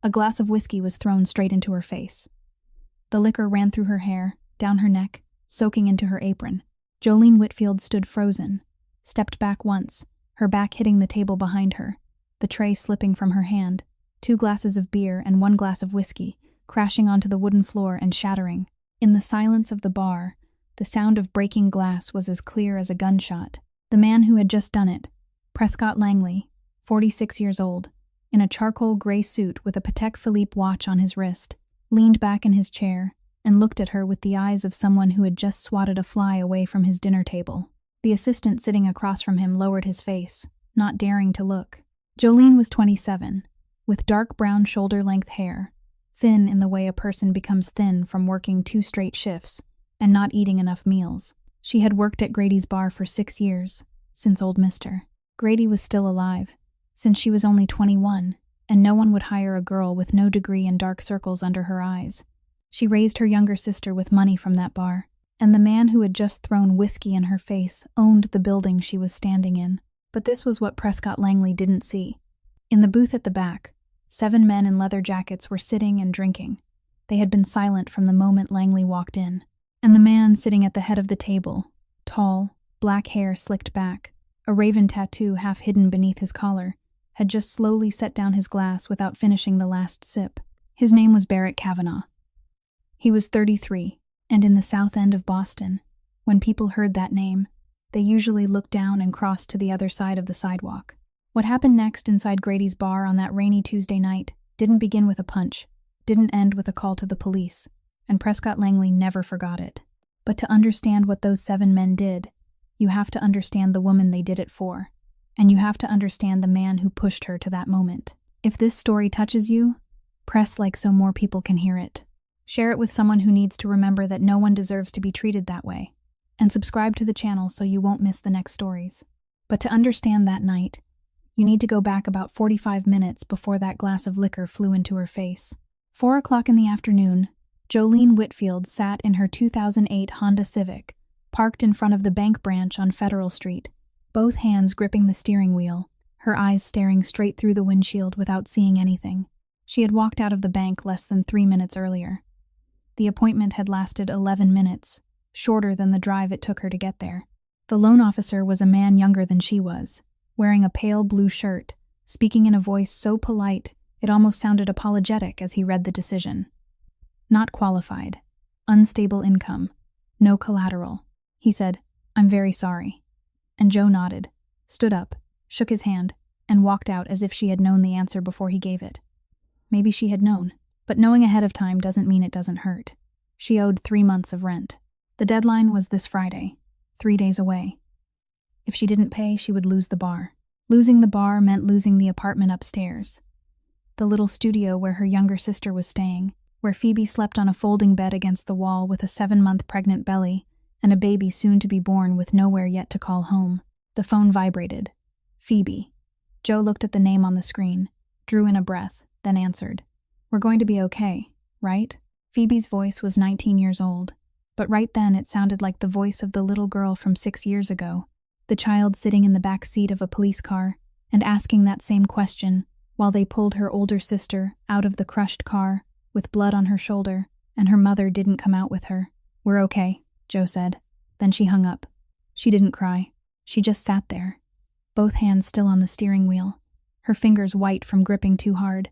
A glass of whiskey was thrown straight into her face. The liquor ran through her hair, down her neck, soaking into her apron. Jolene Whitfield stood frozen, stepped back once, her back hitting the table behind her, the tray slipping from her hand, 2 glasses of beer and 1 glass of whiskey, crashing onto the wooden floor and shattering. In the silence of the bar, the sound of breaking glass was as clear as a gunshot. The man who had just done it, Prescott Langley, 46 years old, in a charcoal gray suit with a Patek Philippe watch on his wrist, leaned back in his chair and looked at her with the eyes of someone who had just swatted a fly away from his dinner table. The assistant sitting across from him lowered his face, not daring to look. Jolene was 27, with dark brown shoulder-length hair, thin in the way a person becomes thin from working 2 straight shifts and not eating enough meals. She had worked at Grady's bar for 6 years, since old Mr. Grady was still alive, since she was only 21, and no one would hire a girl with no degree and dark circles under her eyes. She raised her younger sister with money from that bar, and the man who had just thrown whiskey in her face owned the building she was standing in. But this was what Prescott Langley didn't see. In the booth at the back, 7 men in leather jackets were sitting and drinking. They had been silent from the moment Langley walked in. And the man sitting at the head of the table, tall, black hair slicked back, a raven tattoo half hidden beneath his collar, had just slowly set down his glass without finishing the last sip. His name was Barrett Kavanaugh. He was 33, and in the South End of Boston, when people heard that name, they usually looked down and crossed to the other side of the sidewalk. What happened next inside Grady's bar on that rainy Tuesday night didn't begin with a punch, didn't end with a call to the police, and Prescott Langley never forgot it. But to understand what those 7 men did, you have to understand the woman they did it for, and you have to understand the man who pushed her to that moment. If this story touches you, press like so more people can hear it. Share it with someone who needs to remember that no one deserves to be treated that way, and subscribe to the channel so you won't miss the next stories. But to understand that night, you need to go back about 45 minutes before that glass of liquor flew into her face. 4 o'clock in the afternoon, Jolene Whitfield sat in her 2008 Honda Civic, parked in front of the bank branch on Federal Street, both hands gripping the steering wheel, her eyes staring straight through the windshield without seeing anything. She had walked out of the bank less than 3 minutes earlier. The appointment had lasted 11 minutes, shorter than the drive it took her to get there. The loan officer was a man younger than she was, wearing a pale blue shirt, speaking in a voice so polite it almost sounded apologetic as he read the decision. Not qualified, unstable income, no collateral. He said, "I'm very sorry." And Joe nodded, stood up, shook his hand, and walked out as if she had known the answer before he gave it. Maybe she had known, but knowing ahead of time doesn't mean it doesn't hurt. She owed 3 months of rent. The deadline was this Friday, 3 days away. If she didn't pay, she would lose the bar. Losing the bar meant losing the apartment upstairs, the little studio where her younger sister was staying, where Phoebe slept on a folding bed against the wall with a 7-month pregnant belly and a baby soon to be born with nowhere yet to call home. The phone vibrated. Phoebe. Joe looked at the name on the screen, drew in a breath, then answered. "We're going to be okay, right?" Phoebe's voice was 19 years old, but right then it sounded like the voice of the little girl from 6 years ago, the child sitting in the back seat of a police car and asking that same question while they pulled her older sister out of the crushed car with blood on her shoulder, and her mother didn't come out with her. "We're okay," Joe said. Then she hung up. She didn't cry. She just sat there, both hands still on the steering wheel, her fingers white from gripping too hard,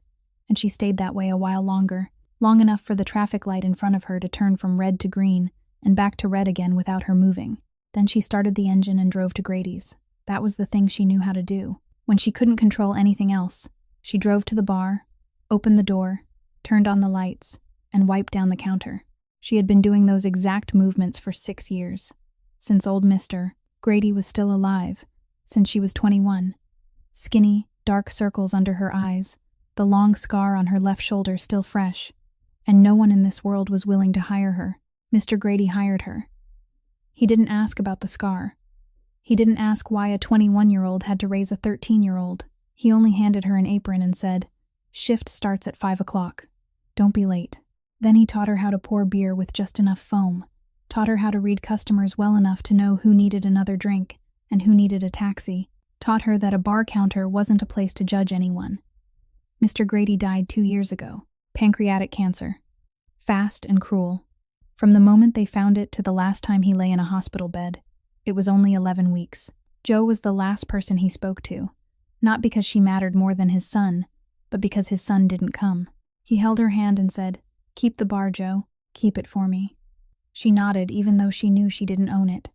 and she stayed that way a while longer, long enough for the traffic light in front of her to turn from red to green and back to red again without her moving. Then she started the engine and drove to Grady's. That was the thing she knew how to do. When she couldn't control anything else, she drove to the bar, opened the door, turned on the lights, and wiped down the counter. She had been doing those exact movements for 6 years. Since old Mr. Grady was still alive, since she was 21. Skinny, dark circles under her eyes, the long scar on her left shoulder still fresh, and no one in this world was willing to hire her. Mr. Grady hired her. He didn't ask about the scar. He didn't ask why a 21-year-old had to raise a 13-year-old. He only handed her an apron and said, "Shift starts at 5 o'clock. Don't be late." Then he taught her how to pour beer with just enough foam, taught her how to read customers well enough to know who needed another drink and who needed a taxi, taught her that a bar counter wasn't a place to judge anyone. Mr. Grady died 2 years ago. Pancreatic cancer. Fast and cruel. From the moment they found it to the last time he lay in a hospital bed, it was only 11 weeks. Joe was the last person he spoke to, not because she mattered more than his son, but because his son didn't come. He held her hand and said, "Keep the bar, Joe. Keep it for me." She nodded, even though she knew she didn't own it,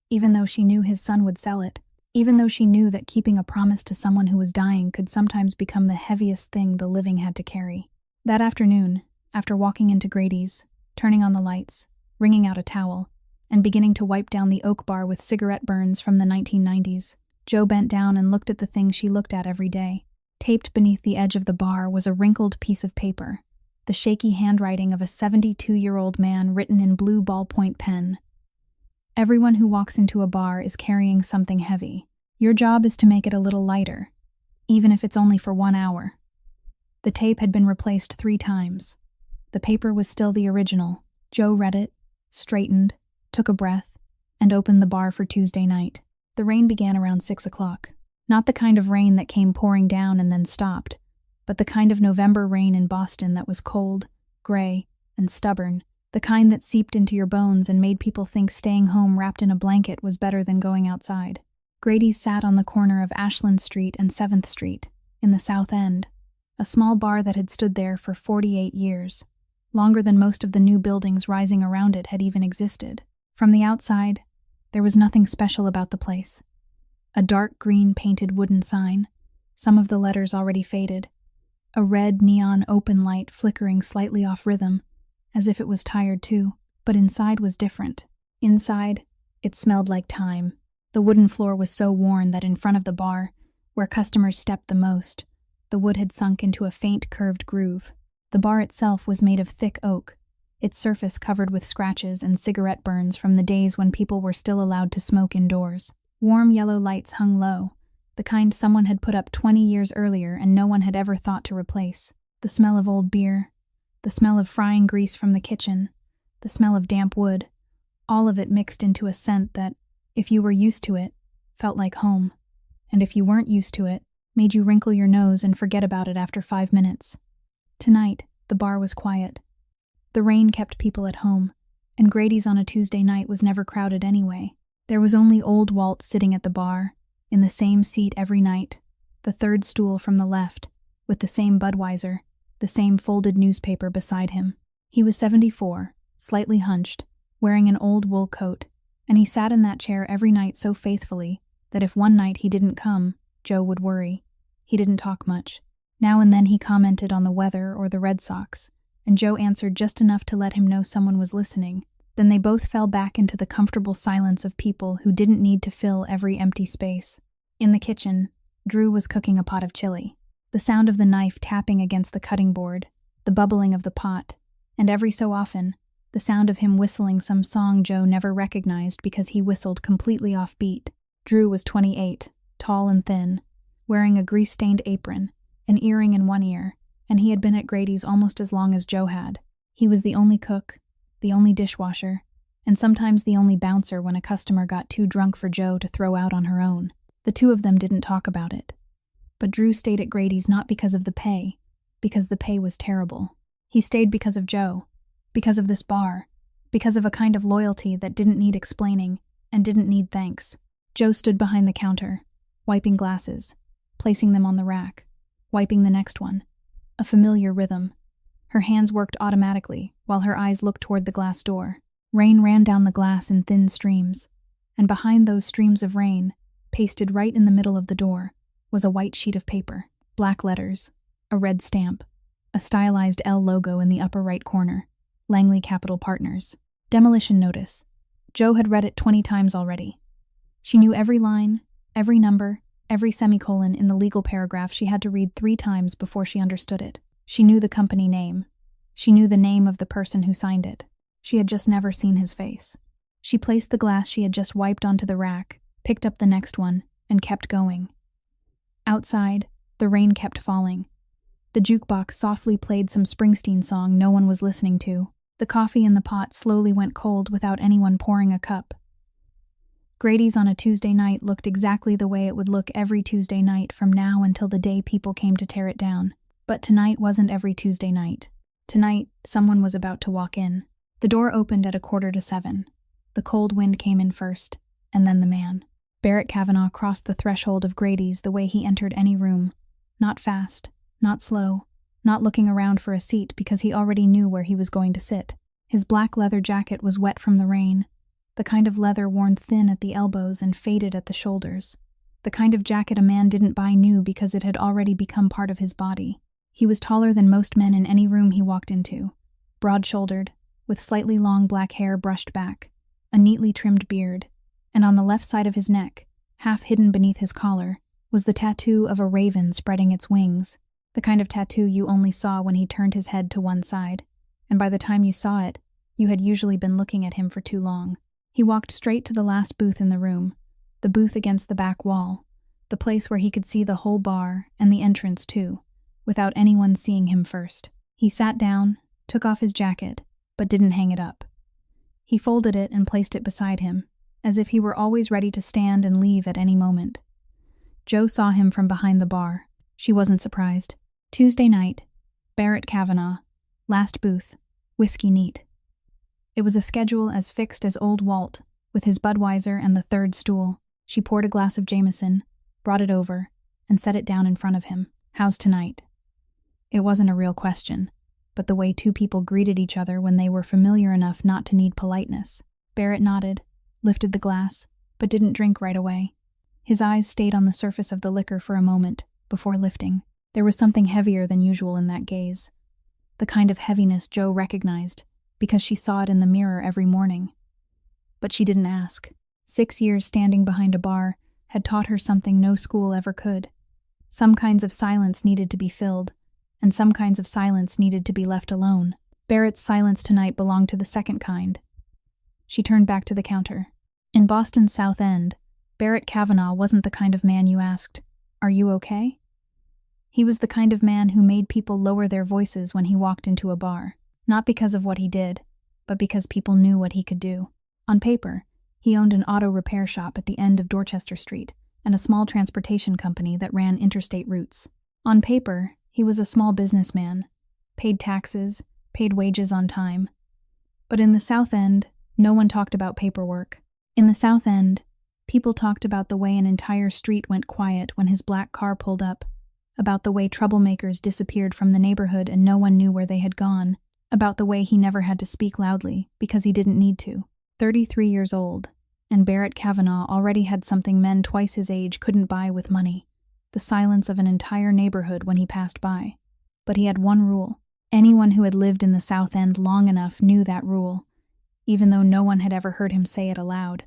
even though she knew his son would sell it, even though she knew that keeping a promise to someone who was dying could sometimes become the heaviest thing the living had to carry. That afternoon, after walking into Grady's, turning on the lights, wringing out a towel, and beginning to wipe down the oak bar with cigarette burns from the 1990s, Joe bent down and looked at the thing she looked at every day. Taped beneath the edge of the bar was a wrinkled piece of paper, the shaky handwriting of a 72-year-old man written in blue ballpoint pen. Everyone who walks into a bar is carrying something heavy. Your job is to make it a little lighter, even if it's only for 1 hour. The tape had been replaced 3 times. The paper was still the original. Joe read it, straightened, took a breath, and opened the bar for Tuesday night. The rain began around 6 o'clock. Not the kind of rain that came pouring down and then stopped, but the kind of November rain in Boston that was cold, gray, and stubborn, the kind that seeped into your bones and made people think staying home wrapped in a blanket was better than going outside. Grady's sat on the corner of Ashland Street and 7th Street, in the South End, a small bar that had stood there for 48 years, longer than most of the new buildings rising around it had even existed. From the outside, there was nothing special about the place. A dark green painted wooden sign, some of the letters already faded, a red neon open light flickering slightly off rhythm, as if it was tired too, but inside was different. Inside, it smelled like time. The wooden floor was so worn that in front of the bar, where customers stepped the most, the wood had sunk into a faint curved groove. The bar itself was made of thick oak, its surface covered with scratches and cigarette burns from the days when people were still allowed to smoke indoors. Warm yellow lights hung low, the kind someone had put up 20 years earlier and no one had ever thought to replace. The smell of old beer, the smell of frying grease from the kitchen, the smell of damp wood, all of it mixed into a scent that, if you were used to it, felt like home, and if you weren't used to it, made you wrinkle your nose and forget about it after 5 minutes. Tonight, the bar was quiet. The rain kept people at home, and Grady's on a Tuesday night was never crowded anyway. There was only old Walt sitting at the bar, in the same seat every night, the third stool from the left, with the same Budweiser, the same folded newspaper beside him. He was 74, slightly hunched, wearing an old wool coat, and he sat in that chair every night so faithfully that if one night he didn't come, Joe would worry. He didn't talk much. Now and then he commented on the weather or the Red Sox, and Joe answered just enough to let him know someone was listening. Then they both fell back into the comfortable silence of people who didn't need to fill every empty space. In the kitchen, Drew was cooking a pot of chili. The sound of the knife tapping against the cutting board, the bubbling of the pot, and every so often, the sound of him whistling some song Joe never recognized because he whistled completely off beat. Drew was 28, tall and thin, wearing a grease-stained apron, an earring in one ear, and he had been at Grady's almost as long as Joe had. He was the only cook, the only dishwasher, and sometimes the only bouncer when a customer got too drunk for Joe to throw out on her own. The two of them didn't talk about it. But Drew stayed at Grady's not because of the pay, because the pay was terrible. He stayed because of Joe, because of this bar, because of a kind of loyalty that didn't need explaining and didn't need thanks. Joe stood behind the counter, wiping glasses, placing them on the rack, wiping the next one. A familiar rhythm. Her hands worked automatically while her eyes looked toward the glass door. Rain ran down the glass in thin streams, and behind those streams of rain, pasted right in the middle of the door, was a white sheet of paper, black letters, a red stamp, a stylized L logo in the upper right corner, Langley Capital Partners. Demolition notice. Joe had read it 20 times already. She knew every line, every number, every semicolon in the legal paragraph she had to read 3 times before she understood it. She knew the company name. She knew the name of the person who signed it. She had just never seen his face. She placed the glass she had just wiped onto the rack, picked up the next one, and kept going. Outside, the rain kept falling. The jukebox softly played some Springsteen song no one was listening to. The coffee in the pot slowly went cold without anyone pouring a cup. Grady's on a Tuesday night looked exactly the way it would look every Tuesday night from now until the day people came to tear it down. But tonight wasn't every Tuesday night. Tonight, someone was about to walk in. The door opened at 6:45. The cold wind came in first, and then the man. Barrett Kavanaugh crossed the threshold of Grady's the way he entered any room. Not fast, not slow, not looking around for a seat because he already knew where he was going to sit. His black leather jacket was wet from the rain, the kind of leather worn thin at the elbows and faded at the shoulders. The kind of jacket a man didn't buy new because it had already become part of his body. He was taller than most men in any room he walked into, broad-shouldered, with slightly long black hair brushed back, a neatly trimmed beard, and on the left side of his neck, half hidden beneath his collar, was the tattoo of a raven spreading its wings, the kind of tattoo you only saw when he turned his head to one side, and by the time you saw it, you had usually been looking at him for too long. He walked straight to the last booth in the room, the booth against the back wall, the place where he could see the whole bar and the entrance too, without anyone seeing him first. He sat down, took off his jacket, but didn't hang it up. He folded it and placed it beside him, as if he were always ready to stand and leave at any moment. Jo saw him from behind the bar. She wasn't surprised. Tuesday night, Barrett Kavanaugh, last booth, whiskey neat. It was a schedule as fixed as old Walt, with his Budweiser and the third stool. She poured a glass of Jameson, brought it over, and set it down in front of him. "How's tonight?" It wasn't a real question, but the way two people greeted each other when they were familiar enough not to need politeness. Barrett nodded, lifted the glass, but didn't drink right away. His eyes stayed on the surface of the liquor for a moment, before lifting. There was something heavier than usual in that gaze. The kind of heaviness Jo recognized, because she saw it in the mirror every morning. But she didn't ask. 6 years standing behind a bar had taught her something no school ever could. Some kinds of silence needed to be filled, and some kinds of silence needed to be left alone. Barrett's silence tonight belonged to the second kind. She turned back to the counter. In Boston's South End, Barrett Kavanaugh wasn't the kind of man you asked, "Are you okay?" He was the kind of man who made people lower their voices when he walked into a bar, not because of what he did, but because people knew what he could do. On paper, he owned an auto repair shop at the end of Dorchester Street and a small transportation company that ran interstate routes. On paper, he was a small businessman, paid taxes, paid wages on time. But in the South End, no one talked about paperwork. In the South End, people talked about the way an entire street went quiet when his black car pulled up, about the way troublemakers disappeared from the neighborhood and no one knew where they had gone, about the way he never had to speak loudly because he didn't need to. 33 years old, and Barrett Kavanaugh already had something men twice his age couldn't buy with money: the silence of an entire neighborhood when he passed by. But he had one rule. Anyone who had lived in the South End long enough knew that rule, even though no one had ever heard him say it aloud.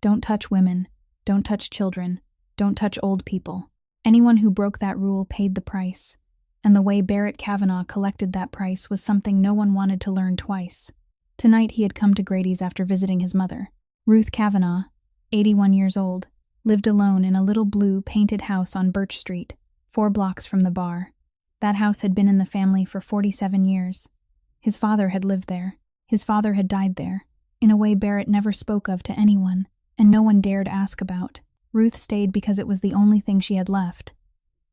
Don't touch women, don't touch children, don't touch old people. Anyone who broke that rule paid the price, and the way Barrett Kavanaugh collected that price was something no one wanted to learn twice. Tonight he had come to Grady's after visiting his mother. Ruth Kavanaugh, 81 years old, lived alone in a little blue painted house on Birch Street, 4 blocks from the bar. That house had been in the family for 47 years. His father had lived there. His father had died there, in a way Barrett never spoke of to anyone, and no one dared ask about. Ruth stayed because it was the only thing she had left,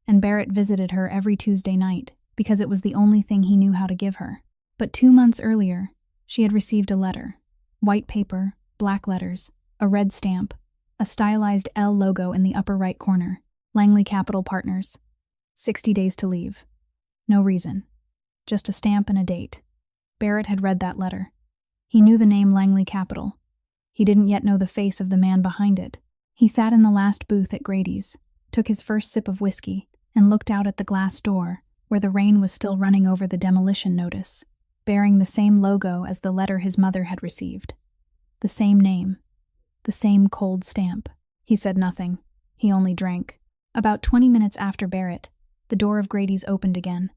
and Barrett visited her every Tuesday night because it was the only thing he knew how to give her. But 2 months earlier, she had received a letter. White paper, black letters, a red stamp, a stylized L logo in the upper right corner. Langley Capital Partners. 60 days to leave. No reason. Just a stamp and a date. Barrett had read that letter. He knew the name Langley Capital. He didn't yet know the face of the man behind it. He sat in the last booth at Grady's, took his first sip of whiskey, and looked out at the glass door, where the rain was still running over the demolition notice, bearing the same logo as the letter his mother had received. The same name. The same cold stamp. He said nothing. He only drank. About 20 minutes after Barrett, the door of Grady's opened again.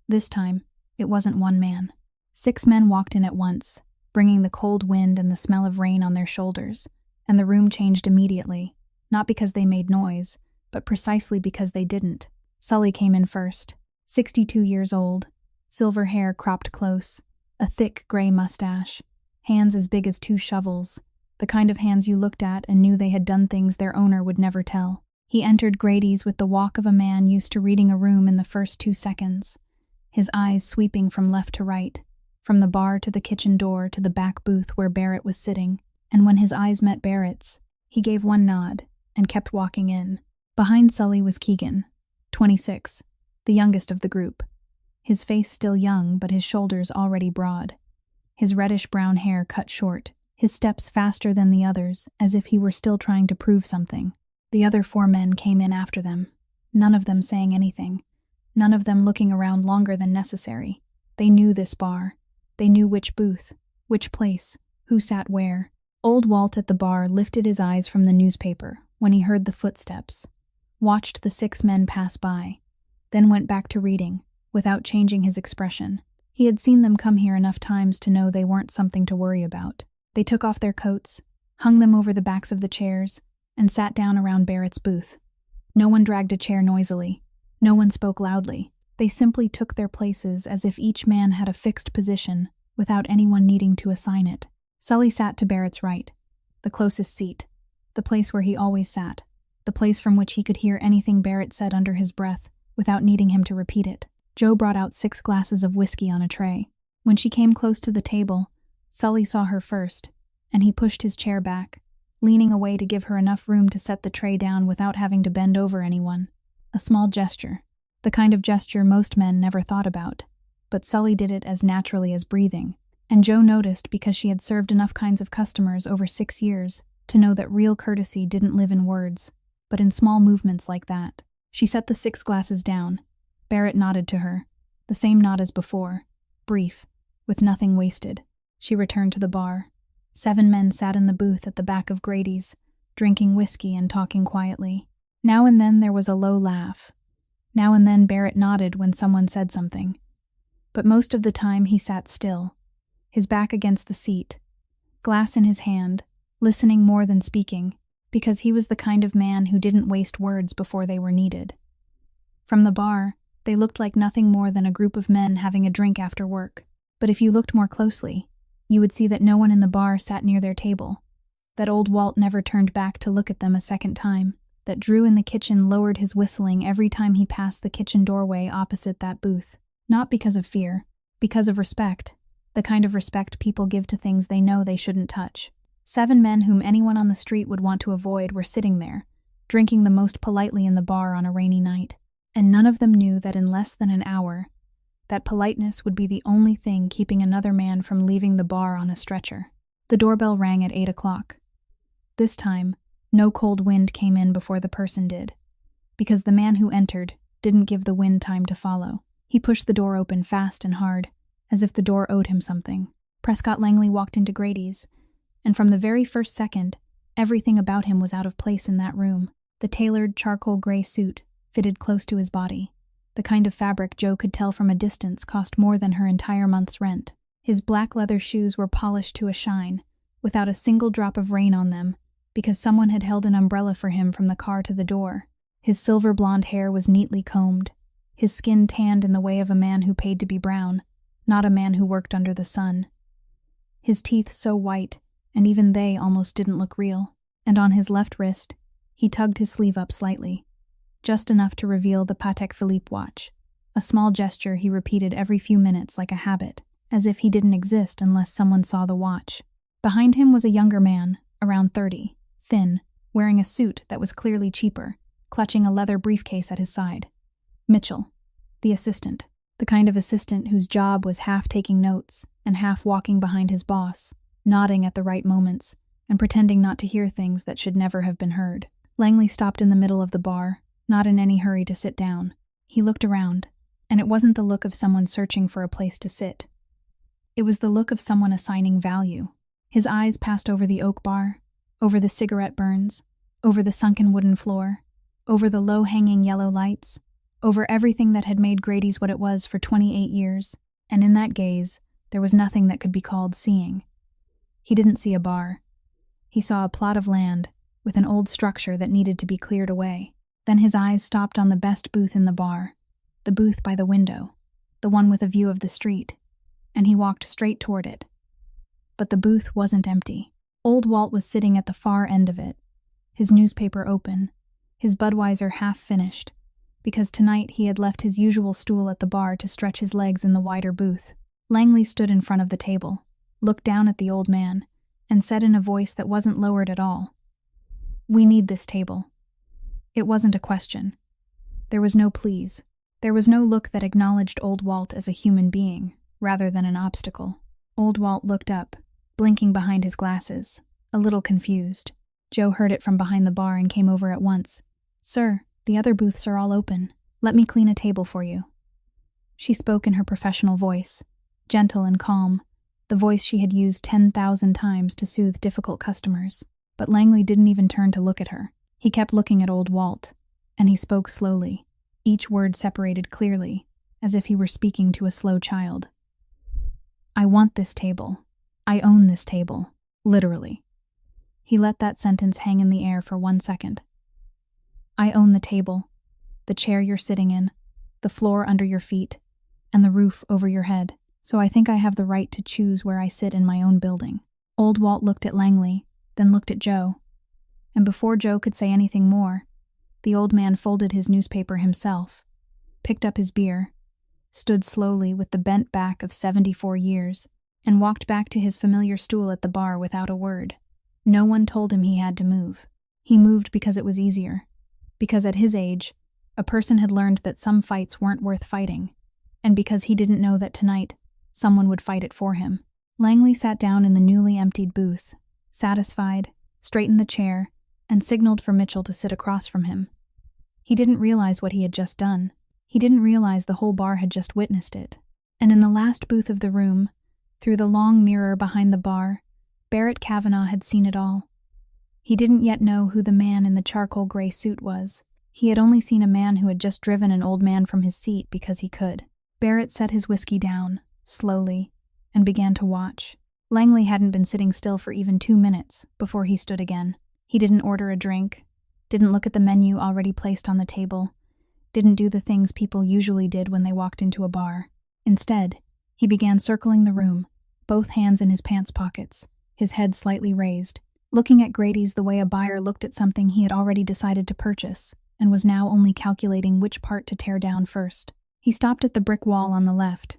This time, it wasn't one man. 6 men walked in at once, bringing the cold wind and the smell of rain on their shoulders, and the room changed immediately, not because they made noise, but precisely because they didn't. Sully came in first, 62 years old, silver hair cropped close, a thick gray mustache, hands as big as 2 shovels, the kind of hands you looked at and knew they had done things their owner would never tell. He entered Grady's with the walk of a man used to reading a room in the first 2 seconds, his eyes sweeping from left to right, from the bar to the kitchen door to the back booth where Barrett was sitting, and when his eyes met Barrett's, he gave one nod and kept walking in. Behind Sully was Keegan, 26, the youngest of the group. His face still young, but his shoulders already broad. His reddish-brown hair cut short, his steps faster than the others, as if he were still trying to prove something. The other 4 men came in after them, none of them saying anything, none of them looking around longer than necessary. They knew this bar. They knew which booth, which place, who sat where. Old Walt at the bar lifted his eyes from the newspaper when he heard the footsteps, watched the 6 men pass by, then went back to reading, without changing his expression. He had seen them come here enough times to know they weren't something to worry about. They took off their coats, hung them over the backs of the chairs, and sat down around Barrett's booth. No one dragged a chair noisily. No one spoke loudly. They simply took their places as if each man had a fixed position, without anyone needing to assign it. Sully sat to Barrett's right, the closest seat, the place where he always sat, the place from which he could hear anything Barrett said under his breath, without needing him to repeat it. Joe brought out 6 glasses of whiskey on a tray. When she came close to the table, Sully saw her first, and he pushed his chair back, leaning away to give her enough room to set the tray down without having to bend over anyone. A small gesture, the kind of gesture most men never thought about, but Sully did it as naturally as breathing, and Joe noticed because she had served enough kinds of customers over 6 years to know that real courtesy didn't live in words, but in small movements like that. She set the 6 glasses down. Barrett nodded to her, the same nod as before, brief, with nothing wasted. She returned to the bar. 7 men sat in the booth at the back of Grady's, drinking whiskey and talking quietly. Now and then there was a low laugh. Now and then Barrett nodded when someone said something. But most of the time he sat still, his back against the seat, glass in his hand, listening more than speaking, because he was the kind of man who didn't waste words before they were needed. From the bar, they looked like nothing more than a group of men having a drink after work. But if you looked more closely, you would see that no one in the bar sat near their table, that old Walt never turned back to look at them a second time, that Drew in the kitchen lowered his whistling every time he passed the kitchen doorway opposite that booth. Not because of fear, because of respect, the kind of respect people give to things they know they shouldn't touch. 7 men whom anyone on the street would want to avoid were sitting there, drinking the most politely in the bar on a rainy night. And none of them knew that in less than an hour, that politeness would be the only thing keeping another man from leaving the bar on a stretcher. The doorbell rang at 8 o'clock. This time, no cold wind came in before the person did, because the man who entered didn't give the wind time to follow. He pushed the door open fast and hard, as if the door owed him something. Prescott Langley walked into Grady's, and from the very first second, everything about him was out of place in that room. The tailored charcoal gray suit fitted close to his body, the kind of fabric Joe could tell from a distance cost more than her entire month's rent. His black leather shoes were polished to a shine, without a single drop of rain on them, because someone had held an umbrella for him from the car to the door. His silver blonde hair was neatly combed, his skin tanned in the way of a man who paid to be brown, not a man who worked under the sun. His teeth so white, and even they almost didn't look real, and on his left wrist, he tugged his sleeve up slightly, just enough to reveal the Patek Philippe watch, a small gesture he repeated every few minutes like a habit, as if he didn't exist unless someone saw the watch. Behind him was a younger man, around 30, thin, wearing a suit that was clearly cheaper, clutching a leather briefcase at his side. Mitchell, the assistant, the kind of assistant whose job was half taking notes and half walking behind his boss, nodding at the right moments, and pretending not to hear things that should never have been heard. Langley stopped in the middle of the bar, not in any hurry to sit down. He looked around, and it wasn't the look of someone searching for a place to sit. It was the look of someone assigning value. His eyes passed over the oak bar, over the cigarette burns, over the sunken wooden floor, over the low-hanging yellow lights, over everything that had made Grady's what it was for 28 years, and in that gaze, there was nothing that could be called seeing. He didn't see a bar. He saw a plot of land with an old structure that needed to be cleared away. Then his eyes stopped on the best booth in the bar, the booth by the window, the one with a view of the street, and he walked straight toward it. But the booth wasn't empty. Old Walt was sitting at the far end of it, his newspaper open, his Budweiser half finished, because tonight he had left his usual stool at the bar to stretch his legs in the wider booth. Langley stood in front of the table, looked down at the old man, and said in a voice that wasn't lowered at all, "We need this table." It wasn't a question. There was no please. There was no look that acknowledged old Walt as a human being, rather than an obstacle. Old Walt looked up, blinking behind his glasses, a little confused. Joe heard it from behind the bar and came over at once. "Sir, the other booths are all open. Let me clean a table for you." She spoke in her professional voice, gentle and calm, the voice she had used 10,000 times to soothe difficult customers. But Langley didn't even turn to look at her. He kept looking at old Walt, and he spoke slowly, each word separated clearly, as if he were speaking to a slow child. "I want this table. I own this table. Literally." He let that sentence hang in the air for 1 second. "I own the table, the chair you're sitting in, the floor under your feet, and the roof over your head, so I think I have the right to choose where I sit in my own building." Old Walt looked at Langley, then looked at Joe, and before Joe could say anything more, the old man folded his newspaper himself, picked up his beer, stood slowly with the bent back of 74 years, and walked back to his familiar stool at the bar without a word. No one told him he had to move. He moved because it was easier, because at his age, a person had learned that some fights weren't worth fighting, and because he didn't know that tonight, someone would fight it for him. Langley sat down in the newly emptied booth, satisfied, straightened the chair, and signaled for Mitchell to sit across from him. He didn't realize what he had just done. He didn't realize the whole bar had just witnessed it. And in the last booth of the room, through the long mirror behind the bar, Barrett Kavanaugh had seen it all. He didn't yet know who the man in the charcoal gray suit was. He had only seen a man who had just driven an old man from his seat because he could. Barrett set his whiskey down, slowly, and began to watch. Langley hadn't been sitting still for even 2 minutes before he stood again. He didn't order a drink, didn't look at the menu already placed on the table, didn't do the things people usually did when they walked into a bar. Instead, he began circling the room, both hands in his pants pockets, his head slightly raised, looking at Grady's the way a buyer looked at something he had already decided to purchase and was now only calculating which part to tear down first. He stopped at the brick wall on the left,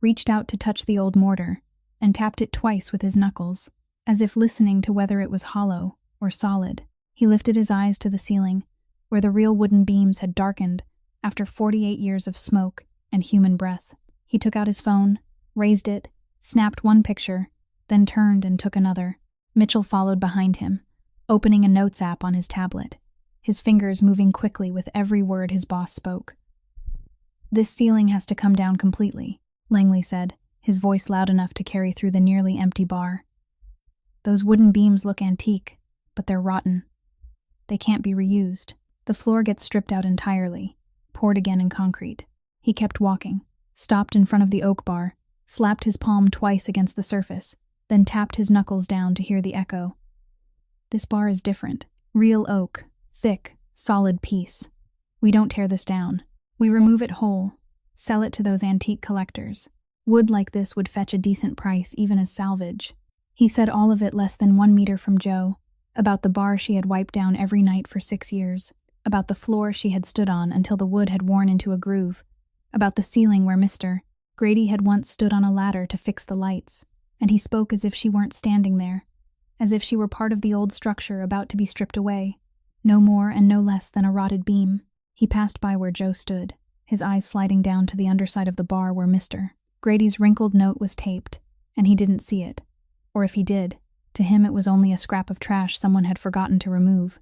reached out to touch the old mortar, and tapped it twice with his knuckles, as if listening to whether it was hollow or solid. He lifted his eyes to the ceiling, where the real wooden beams had darkened after 48 years of smoke and human breath. He took out his phone, raised it, snapped one picture, then turned and took another. Mitchell followed behind him, opening a notes app on his tablet, his fingers moving quickly with every word his boss spoke. "This ceiling has to come down completely," Langley said, his voice loud enough to carry through the nearly empty bar. "Those wooden beams look antique, but they're rotten. They can't be reused. The floor gets stripped out entirely, poured again in concrete." He kept walking, stopped in front of the oak bar, slapped his palm twice against the surface, then tapped his knuckles down to hear the echo. "This bar is different. Real oak, thick, solid piece. We don't tear this down. We remove it whole, sell it to those antique collectors. Wood like this would fetch a decent price even as salvage." He said all of it less than 1 meter from Joe, about the bar she had wiped down every night for 6 years, about the floor she had stood on until the wood had worn into a groove, about the ceiling where Mr. Grady had once stood on a ladder to fix the lights, and he spoke as if she weren't standing there, as if she were part of the old structure about to be stripped away, no more and no less than a rotted beam. He passed by where Joe stood, his eyes sliding down to the underside of the bar where Mr. Grady's wrinkled note was taped, and he didn't see it. Or if he did, to him it was only a scrap of trash someone had forgotten to remove.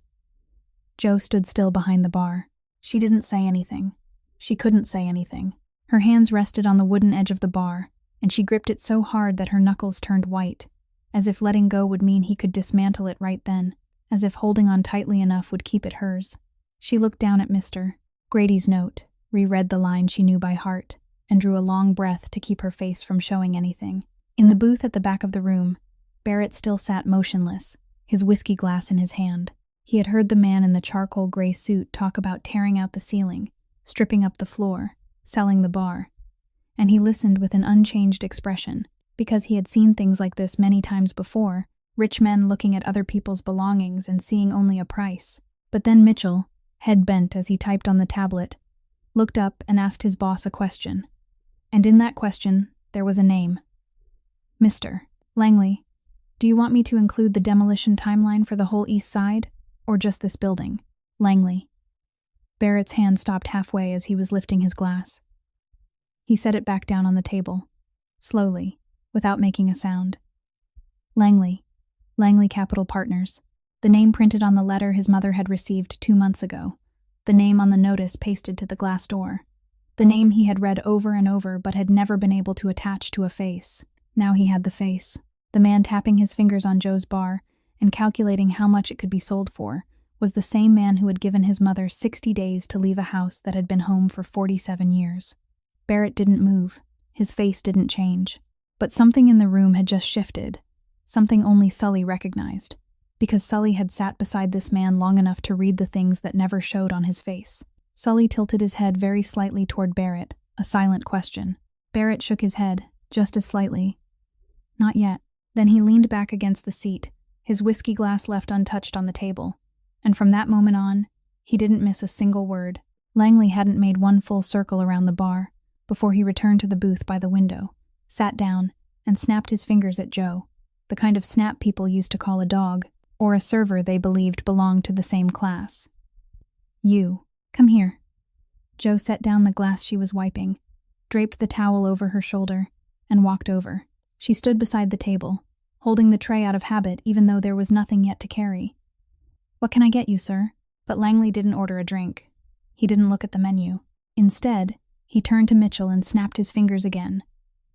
Joe stood still behind the bar. She didn't say anything. She couldn't say anything. Her hands rested on the wooden edge of the bar, and she gripped it so hard that her knuckles turned white, as if letting go would mean he could dismantle it right then, as if holding on tightly enough would keep it hers. She looked down at Mr. Grady's note, reread the line she knew by heart, and drew a long breath to keep her face from showing anything. In the booth at the back of the room, Barrett still sat motionless, his whiskey glass in his hand. He had heard the man in the charcoal gray suit talk about tearing out the ceiling, stripping up the floor, selling the bar, and he listened with an unchanged expression, because he had seen things like this many times before, rich men looking at other people's belongings and seeing only a price. But then Mitchell, head bent as he typed on the tablet, looked up and asked his boss a question. And in that question, there was a name. Mr. Langley, do you want me to include the demolition timeline for the whole east side, or just this building? Langley. Barrett's hand stopped halfway as he was lifting his glass. He set it back down on the table, slowly, without making a sound. Langley Capital Partners, the name printed on the letter his mother had received 2 months ago, the name on the notice pasted to the glass door, the name he had read over and over but had never been able to attach to a face. Now he had the face. The man tapping his fingers on Joe's bar and calculating how much it could be sold for was the same man who had given his mother 60 days to leave a house that had been home for 47 years. Barrett didn't move. His face didn't change. But something in the room had just shifted, something only Sully recognized, because Sully had sat beside this man long enough to read the things that never showed on his face. Sully tilted his head very slightly toward Barrett, a silent question. Barrett shook his head, just as slightly. Not yet. Then he leaned back against the seat, his whiskey glass left untouched on the table. And from that moment on, he didn't miss a single word. Langley hadn't made one full circle around the bar before he returned to the booth by the window, sat down, and snapped his fingers at Joe, the kind of snap people used to call a dog, or a server they believed belonged to the same class. You, come here. Joe set down the glass she was wiping, draped the towel over her shoulder, and walked over. She stood beside the table, holding the tray out of habit even though there was nothing yet to carry. What can I get you, sir? But Langley didn't order a drink. He didn't look at the menu. Instead, he turned to Mitchell and snapped his fingers again.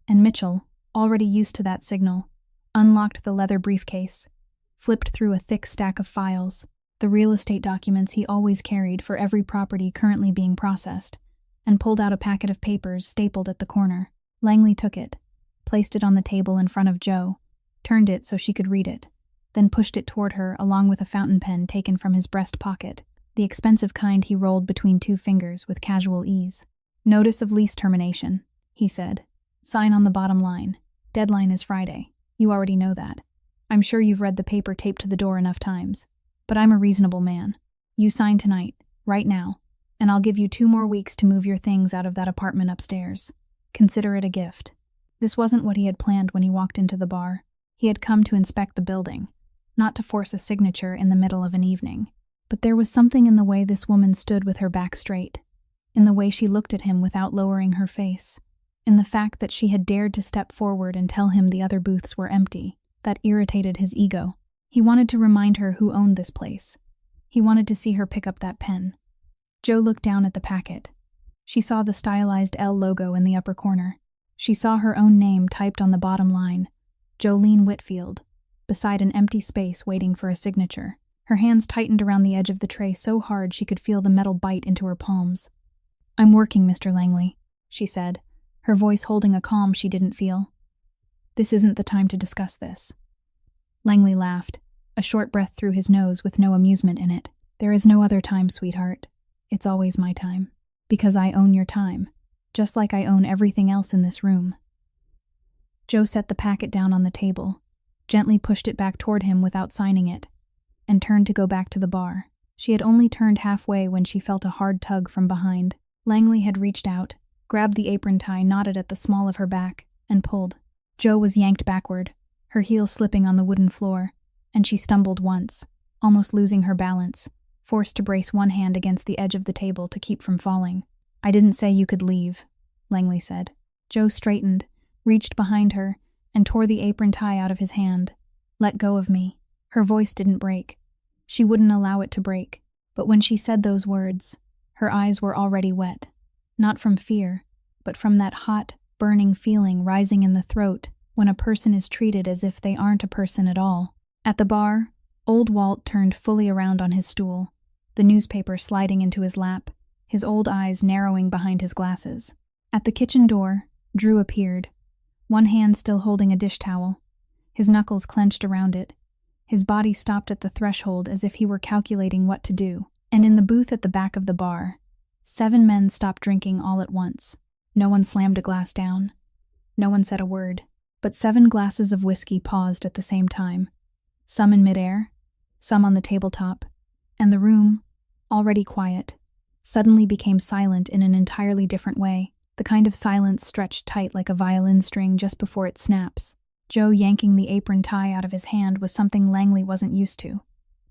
And Mitchell, already used to that signal, unlocked the leather briefcase, flipped through a thick stack of files, the real estate documents he always carried for every property currently being processed, and pulled out a packet of papers stapled at the corner. Langley took it, placed it on the table in front of Joe, turned it so she could read it, then pushed it toward her along with a fountain pen taken from his breast pocket, the expensive kind he rolled between 2 fingers with casual ease. Notice of lease termination, he said. Sign on the bottom line. Deadline is Friday. You already know that. I'm sure you've read the paper taped to the door enough times. But I'm a reasonable man. You sign tonight, right now, and I'll give you 2 more weeks to move your things out of that apartment upstairs. Consider it a gift. This wasn't what he had planned when he walked into the bar. He had come to inspect the building, not to force a signature in the middle of an evening. But there was something in the way this woman stood with her back straight, in the way she looked at him without lowering her face, in the fact that she had dared to step forward and tell him the other booths were empty, that irritated his ego. He wanted to remind her who owned this place. He wanted to see her pick up that pen. Joe looked down at the packet. She saw the stylized L logo in the upper corner. She saw her own name typed on the bottom line, Jolene Whitfield, beside an empty space waiting for a signature. Her hands tightened around the edge of the tray so hard she could feel the metal bite into her palms. I'm working, Mr. Langley, she said, her voice holding a calm she didn't feel. This isn't the time to discuss this. Langley laughed, a short breath through his nose with no amusement in it. There is no other time, sweetheart. It's always my time. Because I own your time, just like I own everything else in this room. Joe set the packet down on the table, gently pushed it back toward him without signing it, and turned to go back to the bar. She had only turned halfway when she felt a hard tug from behind. Langley had reached out, grabbed the apron tie knotted at the small of her back, and pulled. Joe was yanked backward, her heel slipping on the wooden floor, and she stumbled once, almost losing her balance, forced to brace one hand against the edge of the table to keep from falling. I didn't say you could leave, Langley said. Joe straightened, reached behind her, and tore the apron tie out of his hand. Let go of me. Her voice didn't break. She wouldn't allow it to break. But when she said those words, her eyes were already wet. Not from fear, but from that hot, burning feeling rising in the throat when a person is treated as if they aren't a person at all. At the bar, old Walt turned fully around on his stool, the newspaper sliding into his lap, his old eyes narrowing behind his glasses. At the kitchen door, Drew appeared, one hand still holding a dish towel, his knuckles clenched around it. His body stopped at the threshold as if he were calculating what to do. And in the booth at the back of the bar, 7 men stopped drinking all at once. No one slammed a glass down. No one said a word. But 7 glasses of whiskey paused at the same time. Some in midair, some on the tabletop, and the room, already quiet, suddenly became silent in an entirely different way, the kind of silence stretched tight like a violin string just before it snaps. Joe yanking the apron tie out of his hand was something Langley wasn't used to.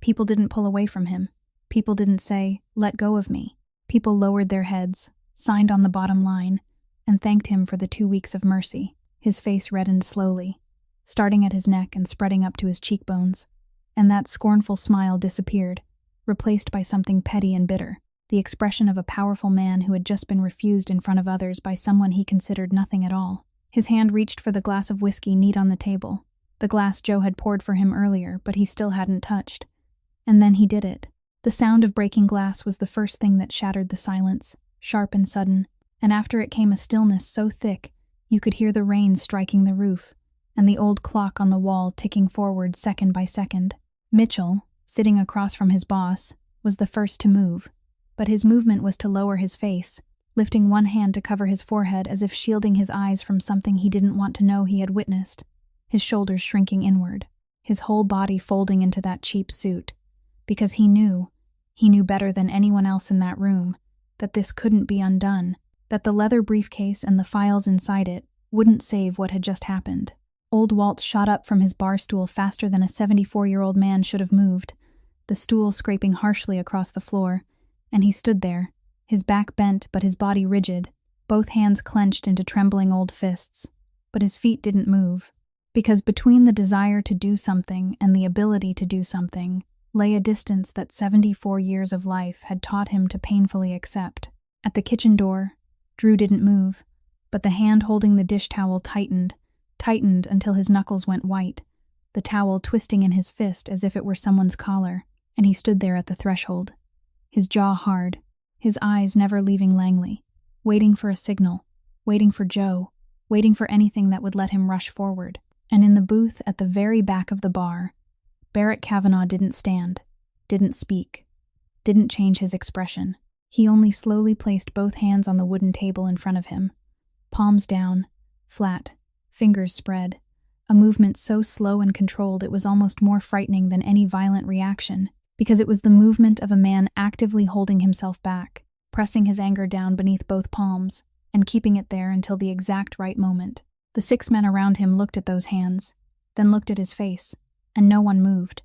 People didn't pull away from him. People didn't say, "Let go of me." People lowered their heads, signed on the bottom line, and thanked him for the 2 weeks of mercy. His face reddened slowly, starting at his neck and spreading up to his cheekbones. And that scornful smile disappeared, replaced by something petty and bitter, the expression of a powerful man who had just been refused in front of others by someone he considered nothing at all. His hand reached for the glass of whiskey neat on the table, the glass Joe had poured for him earlier, but he still hadn't touched. And then he did it. The sound of breaking glass was the first thing that shattered the silence, sharp and sudden, and after it came a stillness so thick you could hear the rain striking the roof, and the old clock on the wall ticking forward second by second. Mitchell, sitting across from his boss, was the first to move, but his movement was to lower his face, lifting one hand to cover his forehead as if shielding his eyes from something he didn't want to know he had witnessed, his shoulders shrinking inward, his whole body folding into that cheap suit, because he knew better than anyone else in that room, that this couldn't be undone, that the leather briefcase and the files inside it wouldn't save what had just happened. Old Walt shot up from his bar stool faster than a 74-year-old man should have moved, the stool scraping harshly across the floor, and he stood there, his back bent but his body rigid, both hands clenched into trembling old fists. But his feet didn't move, because between the desire to do something and the ability to do something lay a distance that 74 years of life had taught him to painfully accept. At the kitchen door, Drew didn't move, but the hand holding the dish towel tightened until his knuckles went white, the towel twisting in his fist as if it were someone's collar, and he stood there at the threshold, his jaw hard, his eyes never leaving Langley, waiting for a signal, waiting for Joe, waiting for anything that would let him rush forward. And in the booth at the very back of the bar, Barrett Kavanaugh didn't stand, didn't speak, didn't change his expression. He only slowly placed both hands on the wooden table in front of him, palms down, flat, fingers spread, a movement so slow and controlled it was almost more frightening than any violent reaction, because it was the movement of a man actively holding himself back, pressing his anger down beneath both palms, and keeping it there until the exact right moment. The 6 men around him looked at those hands, then looked at his face, and no one moved,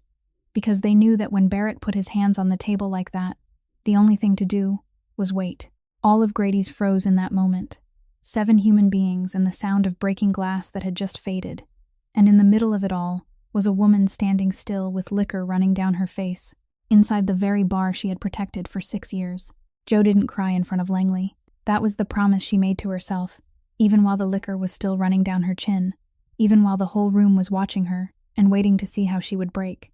because they knew that when Barrett put his hands on the table like that, the only thing to do was wait. All of Grady's froze in that moment. 7 human beings and the sound of breaking glass that had just faded, and in the middle of it all was a woman standing still with liquor running down her face, inside the very bar she had protected for 6 years. Joe didn't cry in front of Langley. That was the promise she made to herself, even while the liquor was still running down her chin, even while the whole room was watching her and waiting to see how she would break.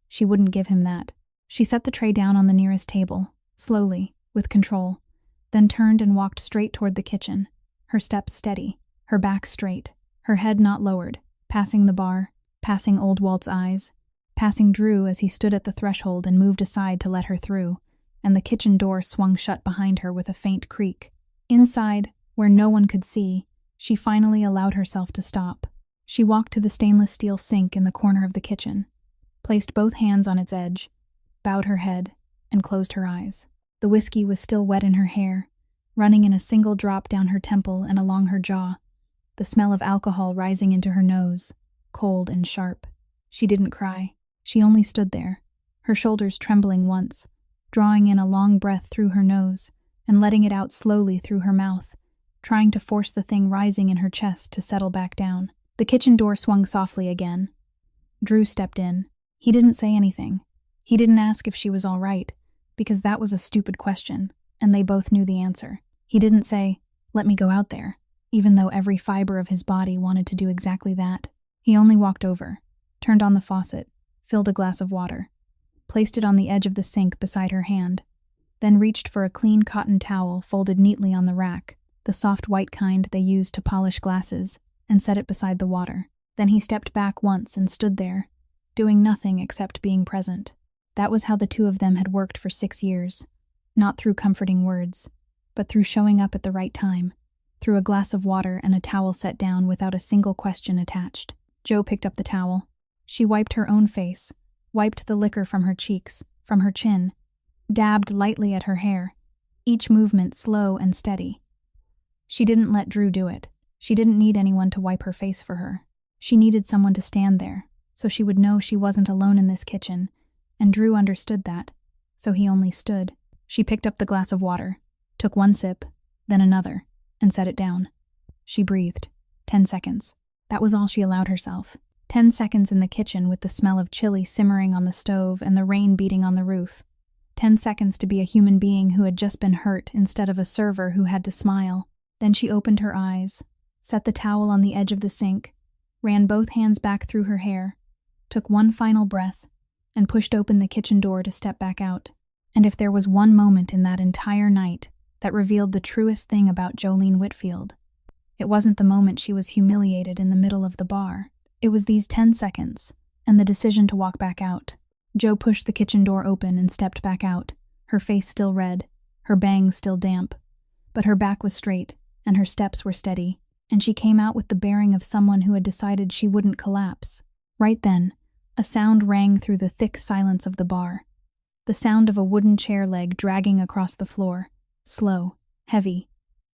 She wouldn't give him that. She set the tray down on the nearest table, slowly, with control, then turned and walked straight toward the kitchen, her steps steady, her back straight, her head not lowered, passing the bar, passing old Walt's eyes, passing Drew as he stood at the threshold and moved aside to let her through, and the kitchen door swung shut behind her with a faint creak. Inside, where no one could see, she finally allowed herself to stop. She walked to the stainless steel sink in the corner of the kitchen, placed both hands on its edge, bowed her head, and closed her eyes. The whiskey was still wet in her hair, running in a single drop down her temple and along her jaw, the smell of alcohol rising into her nose, cold and sharp. She didn't cry. She only stood there, her shoulders trembling once, drawing in a long breath through her nose and letting it out slowly through her mouth, trying to force the thing rising in her chest to settle back down. The kitchen door swung softly again. Drew stepped in. He didn't say anything. He didn't ask if she was all right, because that was a stupid question, and they both knew the answer. He didn't say, "Let me go out there," even though every fiber of his body wanted to do exactly that. He only walked over, turned on the faucet, filled a glass of water, placed it on the edge of the sink beside her hand, then reached for a clean cotton towel folded neatly on the rack, the soft white kind they used to polish glasses, and set it beside the water. Then he stepped back once and stood there, doing nothing except being present. That was how the two of them had worked for 6 years, not through comforting words, but through showing up at the right time, through a glass of water and a towel set down without a single question attached. Joe picked up the towel. She wiped her own face, wiped the liquor from her cheeks, from her chin, dabbed lightly at her hair, each movement slow and steady. She didn't let Drew do it. She didn't need anyone to wipe her face for her. She needed someone to stand there, so she would know she wasn't alone in this kitchen, and Drew understood that, so he only stood. She picked up the glass of water, took one sip, then another, and set it down. She breathed. 10 seconds. That was all she allowed herself. 10 seconds in the kitchen with the smell of chili simmering on the stove and the rain beating on the roof. 10 seconds to be a human being who had just been hurt instead of a server who had to smile. Then she opened her eyes, set the towel on the edge of the sink, ran both hands back through her hair, took one final breath, and pushed open the kitchen door to step back out. And if there was one moment in that entire night that revealed the truest thing about Jolene Whitfield, it wasn't the moment she was humiliated in the middle of the bar. It was these 10 seconds, and the decision to walk back out. Jo pushed the kitchen door open and stepped back out, her face still red, her bangs still damp. But her back was straight, and her steps were steady, and she came out with the bearing of someone who had decided she wouldn't collapse. Right then, a sound rang through the thick silence of the bar. The sound of a wooden chair leg dragging across the floor, slow, heavy,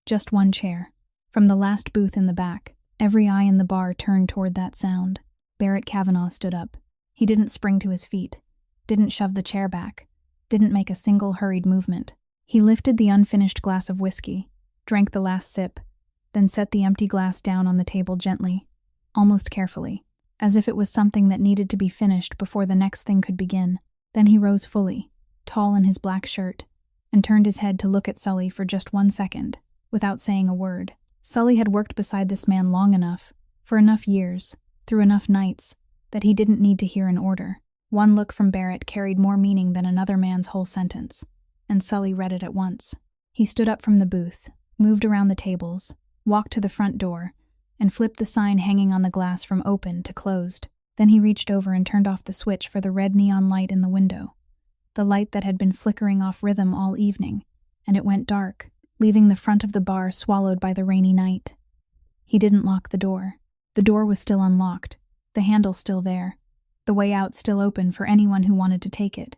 just one chair. From the last booth in the back, every eye in the bar turned toward that sound. Barrett Kavanaugh stood up. He didn't spring to his feet, didn't shove the chair back, didn't make a single hurried movement. He lifted the unfinished glass of whiskey, drank the last sip, then set the empty glass down on the table gently, almost carefully, as if it was something that needed to be finished before the next thing could begin. Then he rose fully, tall in his black shirt, and turned his head to look at Sully for just 1 second, without saying a word. Sully had worked beside this man long enough, for enough years, through enough nights, that he didn't need to hear an order. One look from Barrett carried more meaning than another man's whole sentence, and Sully read it at once. He stood up from the booth, moved around the tables, walked to the front door, and flipped the sign hanging on the glass from open to closed. Then he reached over and turned off the switch for the red neon light in the window, the light that had been flickering off rhythm all evening, and it went dark, leaving the front of the bar swallowed by the rainy night. He didn't lock the door. The door was still unlocked, the handle still there, the way out still open for anyone who wanted to take it.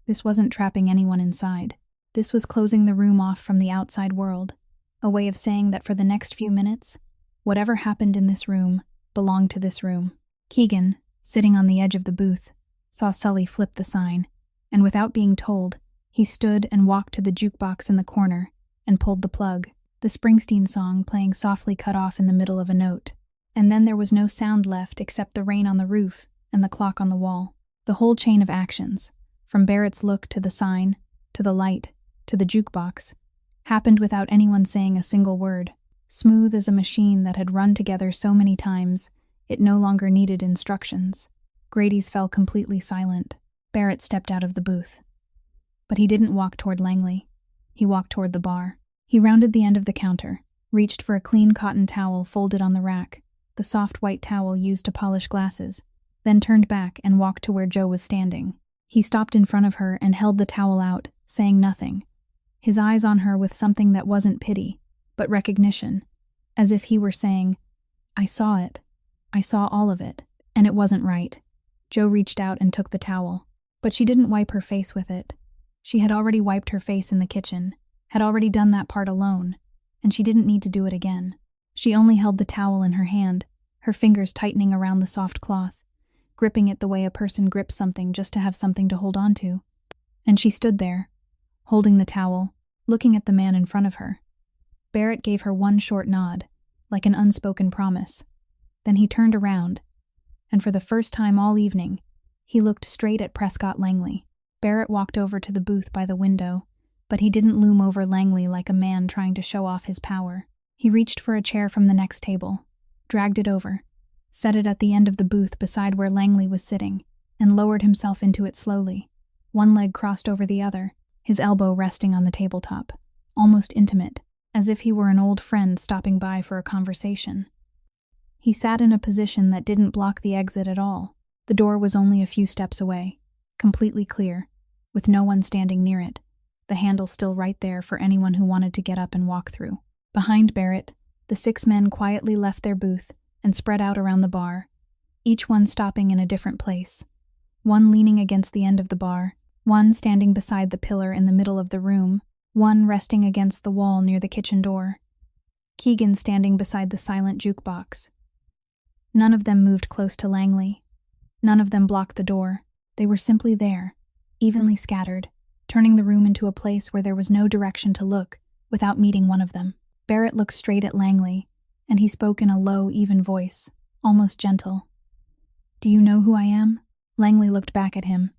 This wasn't trapping anyone inside. This was closing the room off from the outside world, a way of saying that for the next few minutes, whatever happened in this room belonged to this room. Keegan, sitting on the edge of the booth, saw Sully flip the sign, and without being told, he stood and walked to the jukebox in the corner and pulled the plug, the Springsteen song playing softly cut off in the middle of a note. And then there was no sound left except the rain on the roof and the clock on the wall. The whole chain of actions, from Barrett's look to the sign, to the light, to the jukebox, happened without anyone saying a single word. Smooth as a machine that had run together so many times, it no longer needed instructions. Grady's fell completely silent. Barrett stepped out of the booth. But he didn't walk toward Langley. He walked toward the bar. He rounded the end of the counter, reached for a clean cotton towel folded on the rack, the soft white towel used to polish glasses, then turned back and walked to where Jo was standing. He stopped in front of her and held the towel out, saying nothing, his eyes on her with something that wasn't pity, but recognition, as if he were saying, "I saw it. I saw all of it, and it wasn't right." Jo reached out and took the towel, but she didn't wipe her face with it. She had already wiped her face in the kitchen, had already done that part alone, and she didn't need to do it again. She only held the towel in her hand, her fingers tightening around the soft cloth, gripping it the way a person grips something just to have something to hold on to. And she stood there, holding the towel, looking at the man in front of her. Barrett gave her one short nod, like an unspoken promise. Then he turned around, and for the first time all evening, he looked straight at Prescott Langley. Barrett walked over to the booth by the window, but he didn't loom over Langley like a man trying to show off his power. He reached for a chair from the next table, dragged it over, set it at the end of the booth beside where Langley was sitting, and lowered himself into it slowly, one leg crossed over the other, his elbow resting on the tabletop, almost intimate, as if he were an old friend stopping by for a conversation. He sat in a position that didn't block the exit at all. The door was only a few steps away, completely clear, with no one standing near it, the handle still right there for anyone who wanted to get up and walk through. Behind Barrett, the 6 men quietly left their booth and spread out around the bar, each one stopping in a different place. One leaning against the end of the bar, one standing beside the pillar in the middle of the room, one resting against the wall near the kitchen door. Keegan standing beside the silent jukebox. None of them moved close to Langley. None of them blocked the door. They were simply there, evenly scattered, turning the room into a place where there was no direction to look without meeting one of them. Barrett looked straight at Langley, and he spoke in a low, even voice, almost gentle. "Do you know who I am?" Langley looked back at him.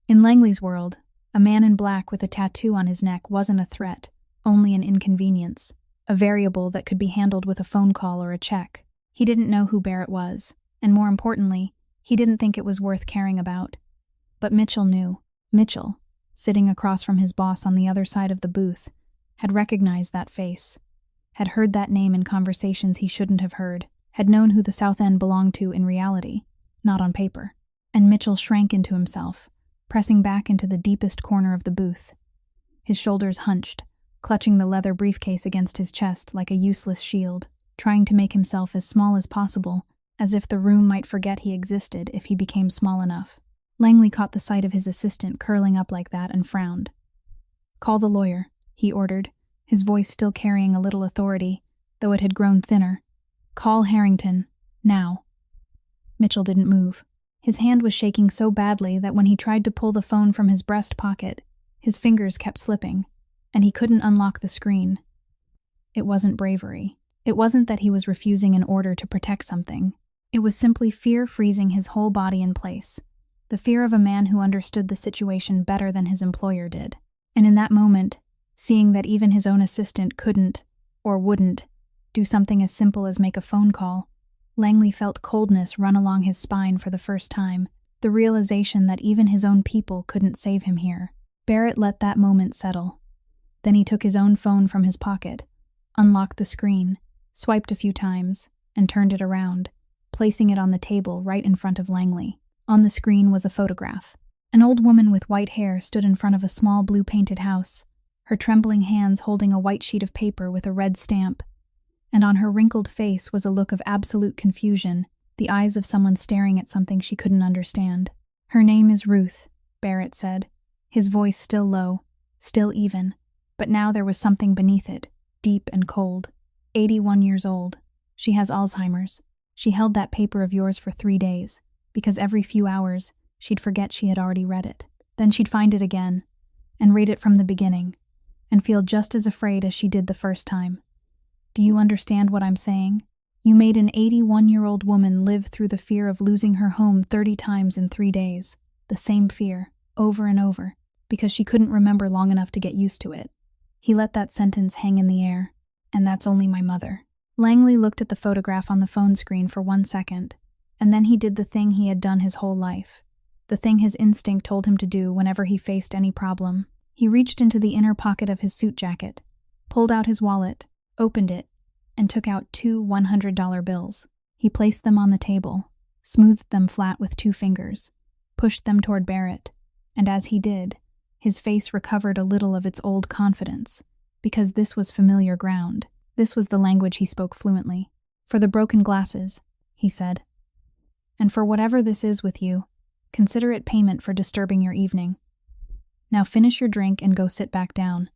In Langley's world, a man in black with a tattoo on his neck wasn't a threat, only an inconvenience, a variable that could be handled with a phone call or a check. He didn't know who Barrett was, and more importantly, he didn't think it was worth caring about. But Mitchell knew. Mitchell, sitting across from his boss on the other side of the booth, had recognized that face, had heard that name in conversations he shouldn't have heard, had known who the South End belonged to in reality, not on paper. And Mitchell shrank into himself, pressing back into the deepest corner of the booth. His shoulders hunched, clutching the leather briefcase against his chest like a useless shield, trying to make himself as small as possible, as if the room might forget he existed if he became small enough. Langley caught the sight of his assistant curling up like that and frowned. "Call the lawyer," he ordered, his voice still carrying a little authority, though it had grown thinner. "Call Harrington, now." Mitchell didn't move. His hand was shaking so badly that when he tried to pull the phone from his breast pocket, his fingers kept slipping, and he couldn't unlock the screen. It wasn't bravery. It wasn't that he was refusing an order to protect something. It was simply fear freezing his whole body in place. The fear of a man who understood the situation better than his employer did. And in that moment, seeing that even his own assistant couldn't, or wouldn't, do something as simple as make a phone call, Langley felt coldness run along his spine for the first time, the realization that even his own people couldn't save him here. Barrett let that moment settle. Then he took his own phone from his pocket, unlocked the screen, swiped a few times, and turned it around, placing it on the table right in front of Langley. On the screen was a photograph. An old woman with white hair stood in front of a small blue-painted house, her trembling hands holding a white sheet of paper with a red stamp, and on her wrinkled face was a look of absolute confusion, the eyes of someone staring at something she couldn't understand. "Her name is Ruth," Barrett said, his voice still low, still even, but now there was something beneath it, deep and cold. 81 years old. She has Alzheimer's. She held that paper of yours for 3 days, because every few hours she'd forget she had already read it. Then she'd find it again, and read it from the beginning, and feel just as afraid as she did the first time. Do you understand what I'm saying? You made an 81-year-old woman live through the fear of losing her home 30 times in 3 days, the same fear, over and over, because she couldn't remember long enough to get used to it. He let that sentence hang in the air. "And that's only my mother." Langley looked at the photograph on the phone screen for 1 second, and then he did the thing he had done his whole life, the thing his instinct told him to do whenever he faced any problem. He reached into the inner pocket of his suit jacket, pulled out his wallet, opened it, and took out 2 $100 bills. He placed them on the table, smoothed them flat with 2 fingers, pushed them toward Barrett, and as he did, his face recovered a little of its old confidence, because this was familiar ground. This was the language he spoke fluently. "For the broken glasses," he said. "And for whatever this is with you, consider it payment for disturbing your evening. Now finish your drink and go sit back down.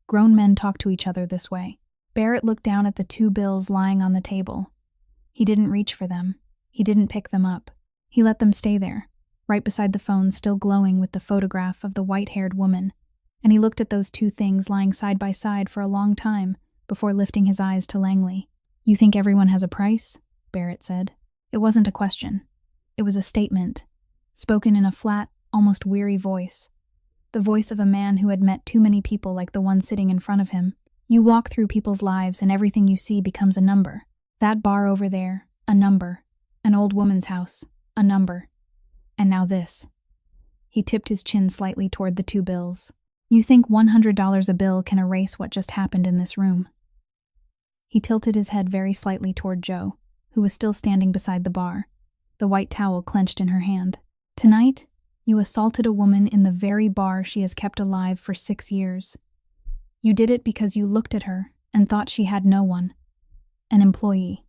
Grown men talk to each other this way." Barrett looked down at the 2 bills lying on the table. He didn't reach for them. He didn't pick them up. He let them stay there, right beside the phone still glowing with the photograph of the white-haired woman, and he looked at those 2 things lying side by side for a long time before lifting his eyes to Langley. "You think everyone has a price?" Barrett said. It wasn't a question. It was a statement, spoken in a flat, almost weary voice, the voice of a man who had met too many people like the one sitting in front of him. You walk through people's lives and everything you see becomes a number. That bar over there, a number. An old woman's house, a number. And now this. He tipped his chin slightly toward the 2 bills. "You think $100 a bill can erase what just happened in this room?" He tilted his head very slightly toward Joe, who was still standing beside the bar, the white towel clenched in her hand. "Tonight, you assaulted a woman in the very bar she has kept alive for 6 years. You did it because you looked at her and thought she had no one. An employee.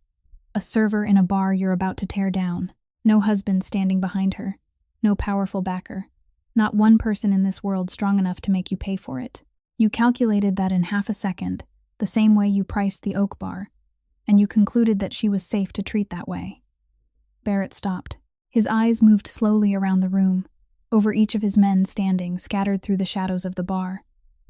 A server in a bar you're about to tear down. No husband standing behind her. No powerful backer. Not one person in this world strong enough to make you pay for it. You calculated that in half a second, the same way you priced the oak bar, and you concluded that she was safe to treat that way. Barrett stopped. His eyes moved slowly around the room, over each of his men standing, scattered through the shadows of the bar.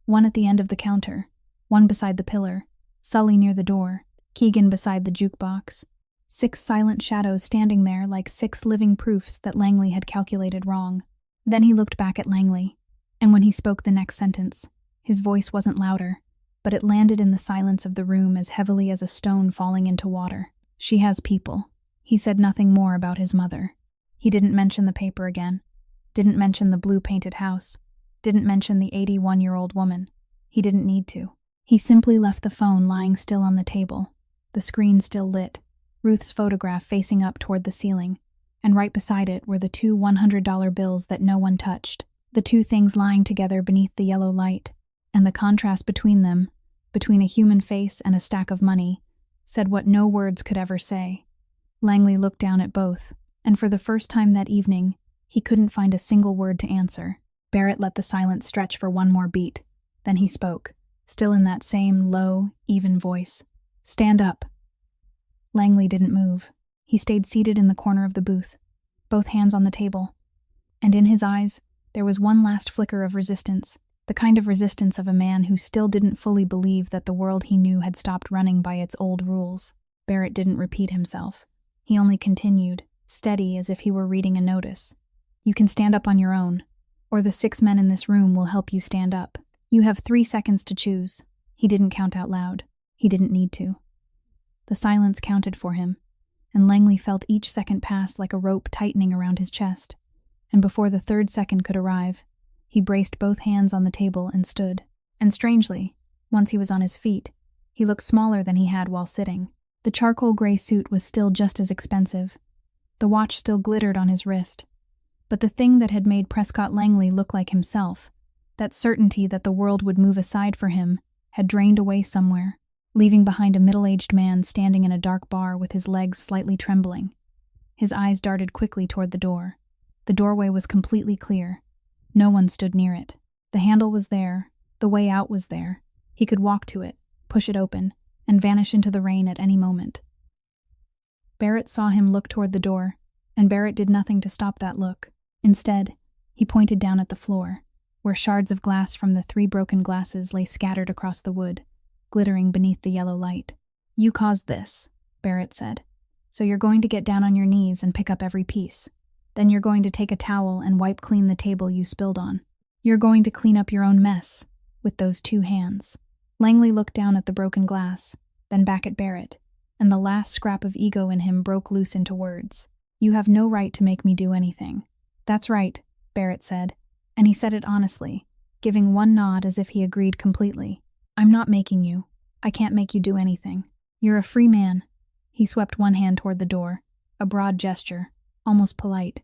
One at the end of the counter, one beside the pillar, Sully near the door, Keegan beside the jukebox. 6 silent shadows standing there like 6 living proofs that Langley had calculated wrong. Then he looked back at Langley, and when he spoke the next sentence, his voice wasn't louder, but it landed in the silence of the room as heavily as a stone falling into water. She has people. He said nothing more about his mother. He didn't mention the paper again. Didn't mention the blue-painted house. Didn't mention the 81-year-old woman. He didn't need to. He simply left the phone lying still on the table, the screen still lit, Ruth's photograph facing up toward the ceiling, and right beside it were the 2 $100 bills that no one touched, the 2 things lying together beneath the yellow light, and the contrast between them, between a human face and a stack of money, said what no words could ever say. Langley looked down at both, and for the first time that evening, he couldn't find a single word to answer. Barrett let the silence stretch for one more beat. Then he spoke, still in that same low, even voice. "Stand up." Langley didn't move. He stayed seated in the corner of the booth, both hands on the table. And in his eyes, there was one last flicker of resistance, the kind of resistance of a man who still didn't fully believe that the world he knew had stopped running by its old rules. Barrett didn't repeat himself. He only continued, steady as if he were reading a notice. "You can stand up on your own, or the 6 men in this room will help you stand up. You have 3 seconds to choose." He didn't count out loud. He didn't need to. The silence counted for him, and Langley felt each second pass like a rope tightening around his chest. And before the 3rd second could arrive, he braced both hands on the table and stood. And strangely, once he was on his feet, he looked smaller than he had while sitting. The charcoal gray suit was still just as expensive. The watch still glittered on his wrist. But the thing that had made Prescott Langley look like himself, that certainty that the world would move aside for him, had drained away somewhere, leaving behind a middle-aged man standing in a dark bar with his legs slightly trembling. His eyes darted quickly toward the door. The doorway was completely clear. No one stood near it. The handle was there. The way out was there. He could walk to it, push it open, and vanish into the rain at any moment. Barrett saw him look toward the door, and Barrett did nothing to stop that look. Instead, he pointed down at the floor, where shards of glass from the 3 broken glasses lay scattered across the wood, glittering beneath the yellow light. "You caused this," Barrett said. "So you're going to get down on your knees and pick up every piece. Then you're going to take a towel and wipe clean the table you spilled on. You're going to clean up your own mess with those 2 hands." Langley looked down at the broken glass, then back at Barrett, and the last scrap of ego in him broke loose into words. "You have no right to make me do anything." "That's right," Barrett said, and he said it honestly, giving one nod as if he agreed completely. "I'm not making you. I can't make you do anything. You're a free man." He swept one hand toward the door, a broad gesture, almost polite.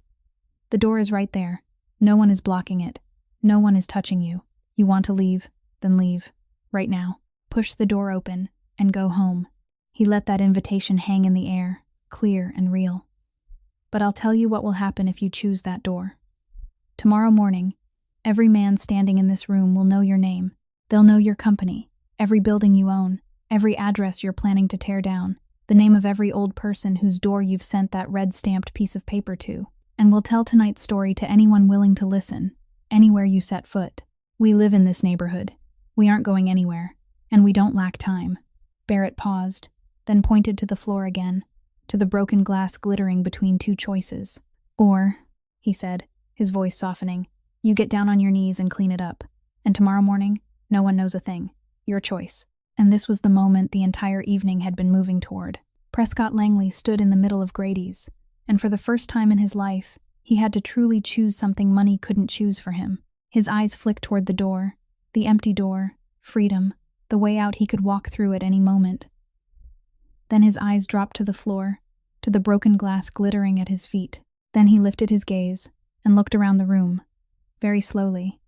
"The door is right there. No one is blocking it. No one is touching you. You want to leave? Then leave. Right now. Push the door open and go home." He let that invitation hang in the air, clear and real. "But I'll tell you what will happen if you choose that door. Tomorrow morning, every man standing in this room will know your name. They'll know your company, every building you own, every address you're planning to tear down, the name of every old person whose door you've sent that red-stamped piece of paper to, and we'll tell tonight's story to anyone willing to listen, anywhere you set foot. We live in this neighborhood. We aren't going anywhere, and we don't lack time." Barrett paused, then pointed to the floor again, to the broken glass glittering between 2 choices. "Or," he said, his voice softening, "you get down on your knees and clean it up, and tomorrow morning, no one knows a thing. Your choice." And this was the moment the entire evening had been moving toward. Prescott Langley stood in the middle of Grady's, and for the first time in his life, he had to truly choose something money couldn't choose for him. His eyes flicked toward the door, the empty door, freedom, the way out he could walk through at any moment. Then his eyes dropped to the floor, to the broken glass glittering at his feet. Then he lifted his gaze and looked around the room, very slowly,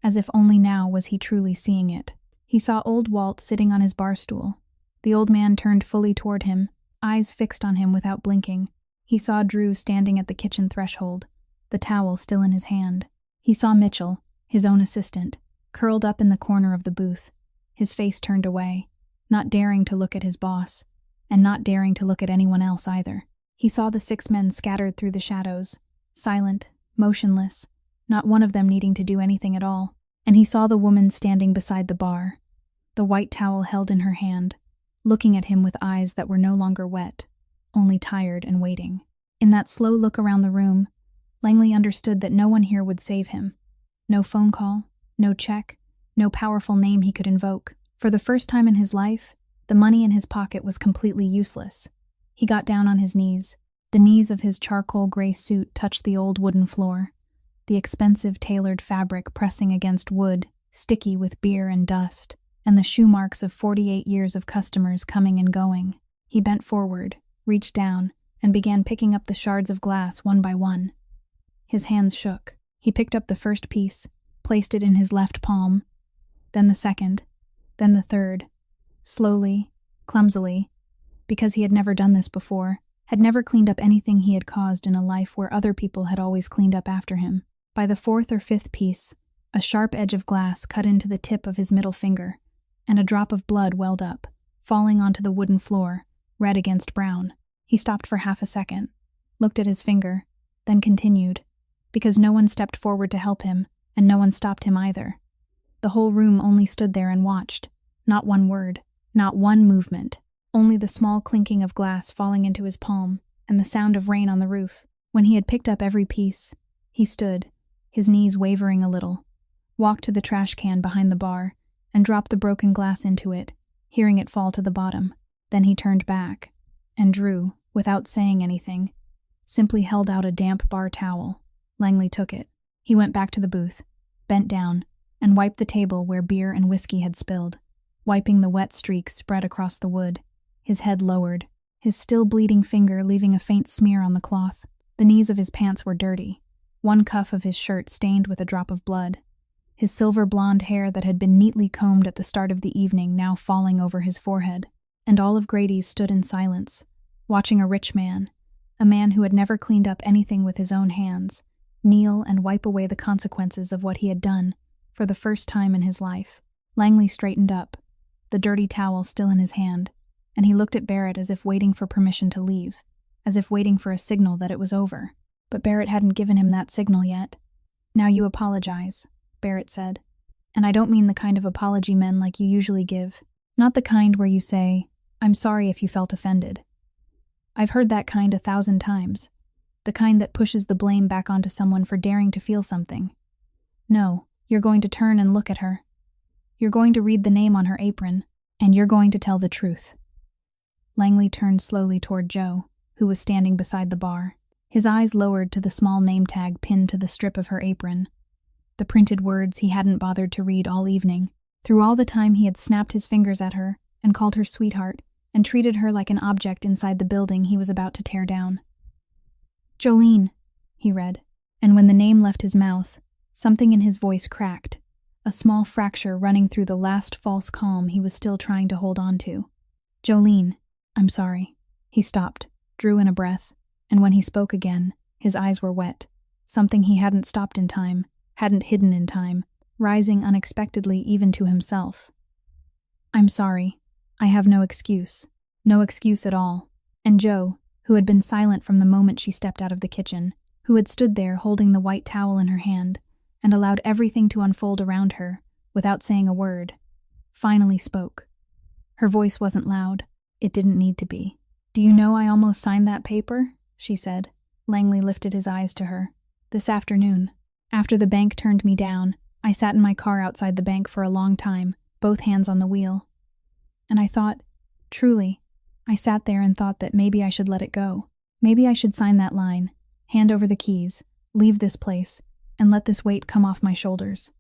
as if only now was he truly seeing it. He saw old Walt sitting on his bar stool. The old man turned fully toward him, eyes fixed on him without blinking. He saw Drew standing at the kitchen threshold, the towel still in his hand. He saw Mitchell, his own assistant, curled up in the corner of the booth, his face turned away, not daring to look at his boss, and not daring to look at anyone else either. He saw the 6 men scattered through the shadows, silent, motionless, not one of them needing to do anything at all. And he saw the woman standing beside the bar, the white towel held in her hand, looking at him with eyes that were no longer wet, only tired and waiting. In that slow look around the room, Langley understood that no one here would save him. No phone call, no check, no powerful name he could invoke. For the first time in his life, the money in his pocket was completely useless. He got down on his knees. The knees of his charcoal gray suit touched the old wooden floor, the expensive tailored fabric pressing against wood, sticky with beer and dust, and the shoe marks of 48 years of customers coming and going. He bent forward, reached down, and began picking up the shards of glass one by one. His hands shook. He picked up the first piece, placed it in his left palm, then the second, then the third, slowly, clumsily, because he had never done this before, had never cleaned up anything he had caused in a life where other people had always cleaned up after him. By the 4th or 5th piece, a sharp edge of glass cut into the tip of his middle finger, and a drop of blood welled up, falling onto the wooden floor, red against brown. He stopped for half a second, looked at his finger, then continued, because no one stepped forward to help him, and no one stopped him either. The whole room only stood there and watched, not one word, not one movement, only the small clinking of glass falling into his palm, and the sound of rain on the roof. When he had picked up every piece, he stood, his knees wavering a little, walked to the trash can behind the bar, and dropped the broken glass into it, hearing it fall to the bottom. Then he turned back, and Drew, without saying anything, simply held out a damp bar towel. Langley took it. He went back to the booth, bent down, and wiped the table where beer and whiskey had spilled, wiping the wet streaks spread across the wood, his head lowered, his still bleeding finger leaving a faint smear on the cloth. The knees of his pants were dirty, one cuff of his shirt stained with a drop of blood, his silver blonde hair that had been neatly combed at the start of the evening now falling over his forehead. And all of Grady's stood in silence, watching a rich man, a man who had never cleaned up anything with his own hands, kneel and wipe away the consequences of what he had done for the first time in his life. Langley straightened up, the dirty towel still in his hand, and he looked at Barrett as if waiting for permission to leave, as if waiting for a signal that it was over. But Barrett hadn't given him that signal yet. "Now you apologize," Barrett said. "And I don't mean the kind of apology men like you usually give. Not the kind where you say, 'I'm sorry if you felt offended.' I've heard that kind 1,000 times. The kind that pushes the blame back onto someone for daring to feel something. No, you're going to turn and look at her. You're going to read the name on her apron, and you're going to tell the truth." Langley turned slowly toward Joe, who was standing beside the bar, his eyes lowered to the small name tag pinned to the strip of her apron. The printed words he hadn't bothered to read all evening. Through all the time he had snapped his fingers at her and called her sweetheart and treated her like an object inside the building he was about to tear down. "Jolene," he read, and when the name left his mouth, something in his voice cracked, a small fracture running through the last false calm he was still trying to hold on to. "Jolene, I'm sorry." He stopped, drew in a breath, and when he spoke again, his eyes were wet, something he hadn't stopped in time, hadn't hidden in time, rising unexpectedly even to himself. "I'm sorry. I have no excuse. No excuse at all." And Joe, who had been silent from the moment she stepped out of the kitchen, who had stood there holding the white towel in her hand and allowed everything to unfold around her without saying a word, finally spoke. Her voice wasn't loud. It didn't need to be. "Do you know I almost signed that paper?" she said. Langley lifted his eyes to her. "This afternoon. After the bank turned me down, I sat in my car outside the bank for a long time, both hands on the wheel. And I thought, truly, I sat there and thought that maybe I should let it go. Maybe I should sign that line, hand over the keys, leave this place, and let this weight come off my shoulders.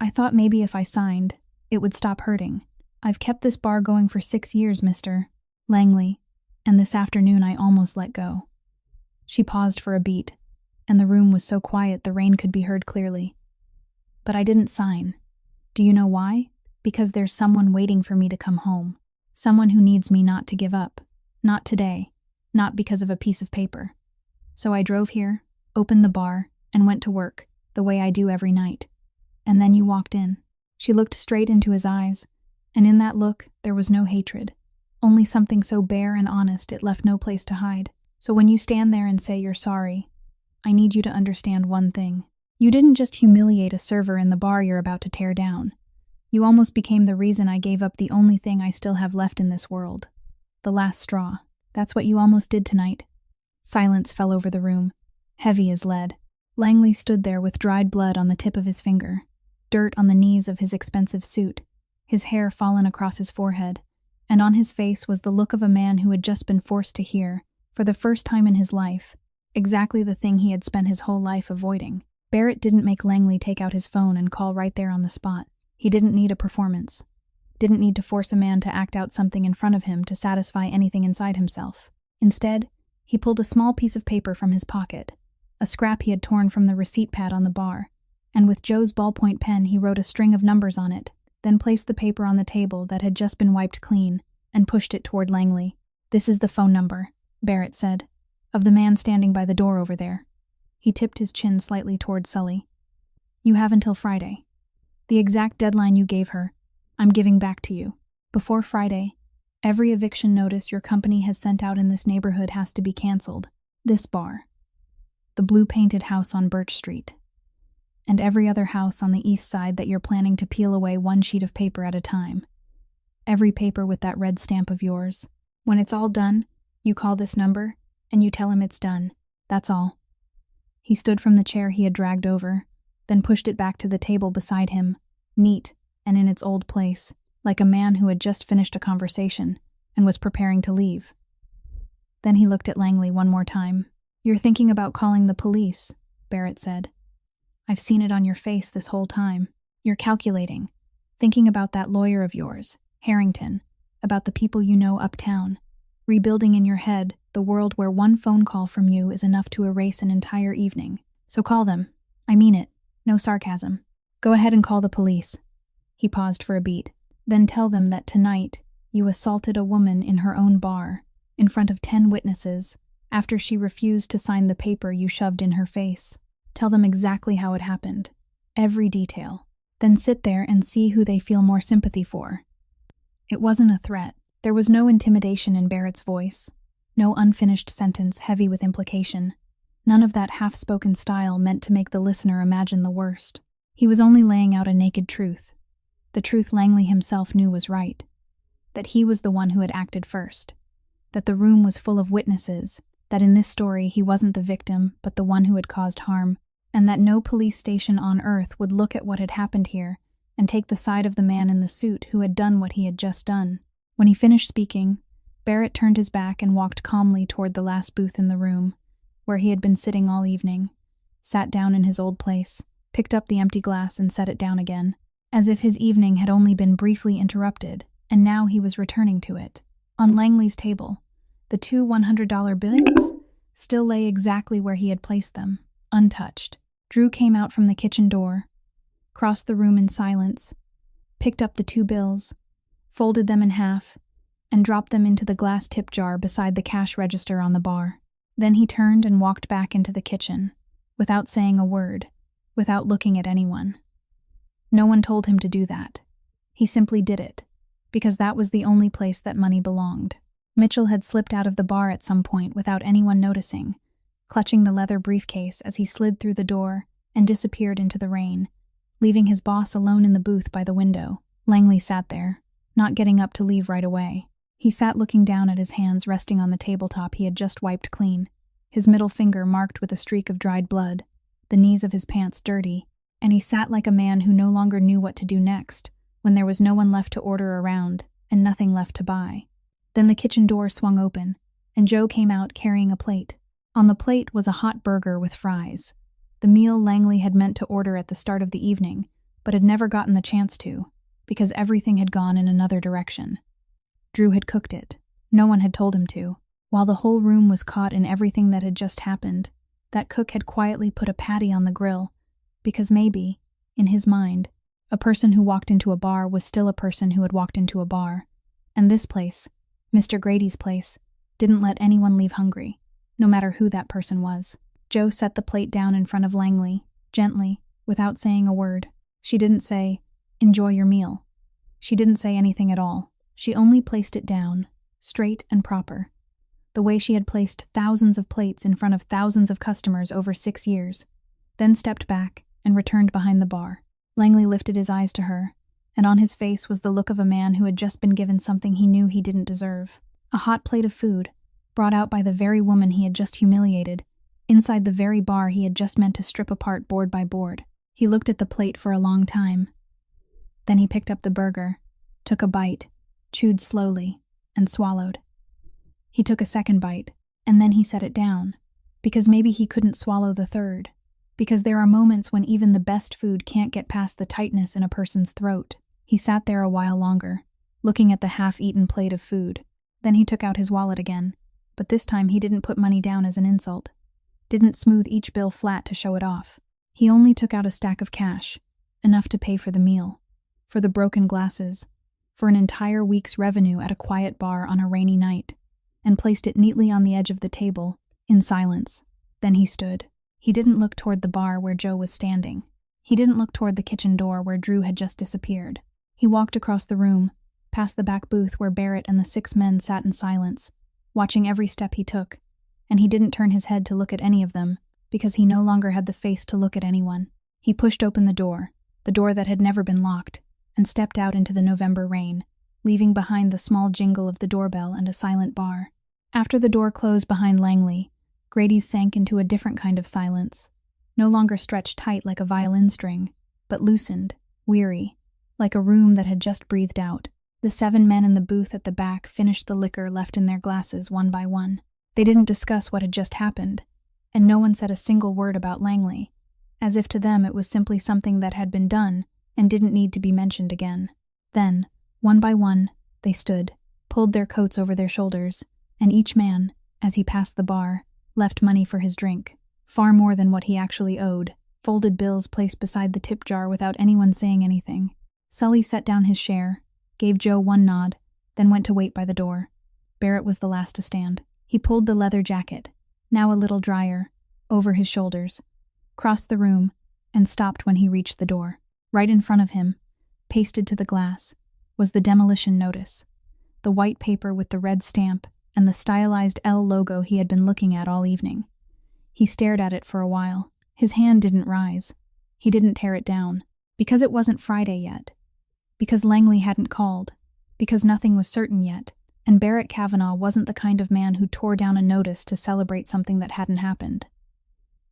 I thought maybe if I signed, it would stop hurting. I've kept this bar going for 6 years, Mr. Langley, and this afternoon I almost let go." She paused for a beat, and the room was so quiet the rain could be heard clearly. "But I didn't sign. Do you know why? Because there's someone waiting for me to come home. Someone who needs me not to give up. Not today. Not because of a piece of paper. So I drove here, opened the bar, and went to work, the way I do every night. And then you walked in." She looked straight into his eyes, and in that look there was no hatred, only something so bare and honest it left no place to hide. "So when you stand there and say you're sorry, I need you to understand one thing. You didn't just humiliate a server in the bar you're about to tear down. You almost became the reason I gave up the only thing I still have left in this world. The last straw. That's what you almost did tonight." Silence fell over the room, heavy as lead. Langley stood there with dried blood on the tip of his finger, dirt on the knees of his expensive suit, his hair fallen across his forehead, and on his face was the look of a man who had just been forced to hear, for the first time in his life, exactly the thing he had spent his whole life avoiding. Barrett didn't make Langley take out his phone and call right there on the spot. He didn't need a performance. Didn't need to force a man to act out something in front of him to satisfy anything inside himself. Instead, he pulled a small piece of paper from his pocket, a scrap he had torn from the receipt pad on the bar, and with Joe's ballpoint pen he wrote a string of numbers on it, then placed the paper on the table that had just been wiped clean and pushed it toward Langley. "This is the phone number," Barrett said, "of the man standing by the door over there." He tipped his chin slightly toward Sully. "You have until Friday. The exact deadline you gave her, I'm giving back to you. Before Friday, every eviction notice your company has sent out in this neighborhood has to be canceled. This bar, the blue-painted house on Birch Street, and every other house on the east side that you're planning to peel away one sheet of paper at a time. Every paper with that red stamp of yours. When it's all done, you call this number, and you tell him it's done. That's all." He stood from the chair he had dragged over, then pushed it back to the table beside him, neat and in its old place, like a man who had just finished a conversation and was preparing to leave. Then he looked at Langley one more time. "You're thinking about calling the police," Barrett said. "I've seen it on your face this whole time. You're calculating, thinking about that lawyer of yours, Harrington, about the people you know uptown, rebuilding in your head the world where one phone call from you is enough to erase an entire evening. So call them. I mean it. No sarcasm. Go ahead and call the police." He paused for a beat. "Then tell them that tonight you assaulted a woman in her own bar, in front of 10 witnesses, after she refused to sign the paper you shoved in her face. Tell them exactly how it happened. Every detail. Then sit there and see who they feel more sympathy for." It wasn't a threat. There was no intimidation in Barrett's voice, no unfinished sentence heavy with implication. None of that half-spoken style meant to make the listener imagine the worst. He was only laying out a naked truth. The truth Langley himself knew was right. That he was the one who had acted first. That the room was full of witnesses. That in this story he wasn't the victim, but the one who had caused harm. And that no police station on earth would look at what had happened here and take the side of the man in the suit who had done what he had just done. When he finished speaking, Barrett turned his back and walked calmly toward the last booth in the room, where he had been sitting all evening, sat down in his old place, picked up the empty glass and set it down again, as if his evening had only been briefly interrupted, and now he was returning to it. On Langley's table, the 2 $100 bills still lay exactly where he had placed them, untouched. Drew came out from the kitchen door, crossed the room in silence, picked up the 2 bills, folded them in half, and dropped them into the glass tip jar beside the cash register on the bar. Then he turned and walked back into the kitchen, without saying a word, without looking at anyone. No one told him to do that. He simply did it, because that was the only place that money belonged. Mitchell had slipped out of the bar at some point without anyone noticing, clutching the leather briefcase as he slid through the door and disappeared into the rain, leaving his boss alone in the booth by the window. Langley sat there, not getting up to leave right away. He sat looking down at his hands resting on the tabletop he had just wiped clean, his middle finger marked with a streak of dried blood, the knees of his pants dirty, and he sat like a man who no longer knew what to do next, when there was no one left to order around and nothing left to buy. Then the kitchen door swung open, and Joe came out carrying a plate. On the plate was a hot burger with fries, the meal Langley had meant to order at the start of the evening, but had never gotten the chance to, because everything had gone in another direction. Drew had cooked it. No one had told him to. While the whole room was caught in everything that had just happened, that cook had quietly put a patty on the grill, because maybe, in his mind, a person who walked into a bar was still a person who had walked into a bar, and this place, Mr. Grady's place, didn't let anyone leave hungry, no matter who that person was. Joe set the plate down in front of Langley, gently, without saying a word. She didn't say, "Enjoy your meal." She didn't say anything at all. She only placed it down, straight and proper, the way she had placed thousands of plates in front of thousands of customers over 6 years, then stepped back and returned behind the bar. Langley lifted his eyes to her, and on his face was the look of a man who had just been given something he knew he didn't deserve. A hot plate of food, brought out by the very woman he had just humiliated, inside the very bar he had just meant to strip apart board by board. He looked at the plate for a long time. Then he picked up the burger, took a bite, chewed slowly, and swallowed. He took a second bite, and then he set it down, because maybe he couldn't swallow the third, because there are moments when even the best food can't get past the tightness in a person's throat. He sat there a while longer, looking at the half-eaten plate of food. Then he took out his wallet again, but this time he didn't put money down as an insult, didn't smooth each bill flat to show it off. He only took out a stack of cash, enough to pay for the meal, for the broken glasses, for an entire week's revenue at a quiet bar on a rainy night, and placed it neatly on the edge of the table, in silence. Then he stood. He didn't look toward the bar where Joe was standing. He didn't look toward the kitchen door where Drew had just disappeared. He walked across the room, past the back booth where Barrett and the 6 men sat in silence, watching every step he took, and he didn't turn his head to look at any of them, because he no longer had the face to look at anyone. He pushed open the door that had never been locked, and stepped out into the November rain, leaving behind the small jingle of the doorbell and a silent bar. After the door closed behind Langley, Grady's sank into a different kind of silence, no longer stretched tight like a violin string, but loosened, weary, like a room that had just breathed out. The 7 men in the booth at the back finished the liquor left in their glasses one by one. They didn't discuss what had just happened, and no one said a single word about Langley, as if to them it was simply something that had been done and didn't need to be mentioned again. Then, one by one, they stood, pulled their coats over their shoulders, and each man, as he passed the bar, left money for his drink, far more than what he actually owed, folded bills placed beside the tip jar without anyone saying anything. Sully set down his share, gave Joe one nod, then went to wait by the door. Barrett was the last to stand. He pulled the leather jacket, now a little drier, over his shoulders, crossed the room, and stopped when he reached the door. Right in front of him, pasted to the glass, was the demolition notice, the white paper with the red stamp and the stylized L logo he had been looking at all evening. He stared at it for a while. His hand didn't rise. He didn't tear it down, because it wasn't Friday yet, because Langley hadn't called, because nothing was certain yet, and Barrett Kavanaugh wasn't the kind of man who tore down a notice to celebrate something that hadn't happened.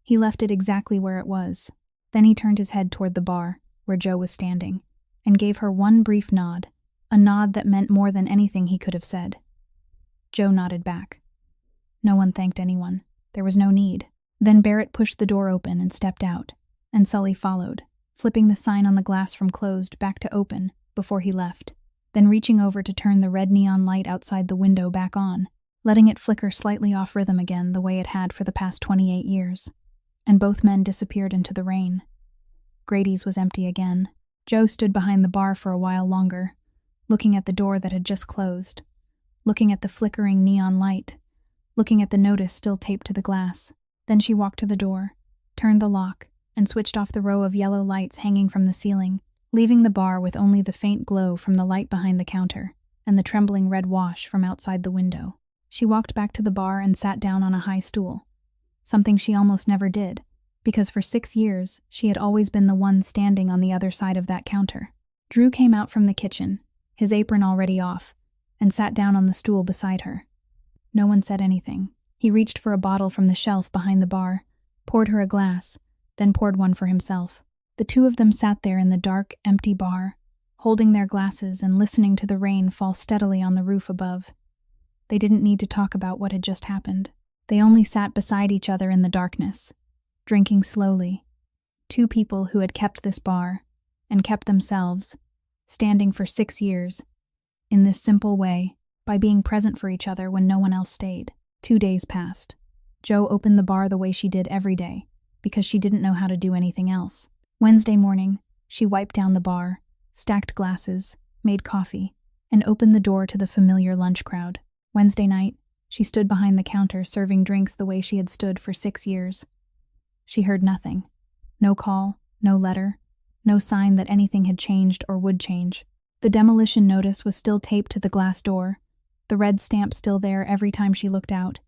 He left it exactly where it was. Then he turned his head toward the bar, where Joe was standing, and gave her one brief nod, a nod that meant more than anything he could have said. Joe nodded back. No one thanked anyone. There was no need. Then Barrett pushed the door open and stepped out, and Sully followed, flipping the sign on the glass from closed back to open before he left, then reaching over to turn the red neon light outside the window back on, letting it flicker slightly off rhythm again the way it had for the past 28 years. And both men disappeared into the rain. Grady's was empty again. Joe stood behind the bar for a while longer, looking at the door that had just closed, looking at the flickering neon light, looking at the notice still taped to the glass. Then she walked to the door, turned the lock, and switched off the row of yellow lights hanging from the ceiling, leaving the bar with only the faint glow from the light behind the counter and the trembling red wash from outside the window. She walked back to the bar and sat down on a high stool, something she almost never did, because for 6 years she had always been the one standing on the other side of that counter. Drew came out from the kitchen, his apron already off, and sat down on the stool beside her. No one said anything. He reached for a bottle from the shelf behind the bar, poured her a glass, then poured one for himself. The two of them sat there in the dark, empty bar, holding their glasses and listening to the rain fall steadily on the roof above. They didn't need to talk about what had just happened. They only sat beside each other in the darkness, drinking slowly. Two people who had kept this bar, and kept themselves, standing for 6 years, in this simple way, by being present for each other when no one else stayed. 2 days passed. Joe opened the bar the way she did every day, because she didn't know how to do anything else. Wednesday morning, she wiped down the bar, stacked glasses, made coffee, and opened the door to the familiar lunch crowd. Wednesday night, she stood behind the counter serving drinks the way she had stood for 6 years. She heard nothing. No call, no letter, no sign that anything had changed or would change. The demolition notice was still taped to the glass door, the red stamp still there every time she looked out,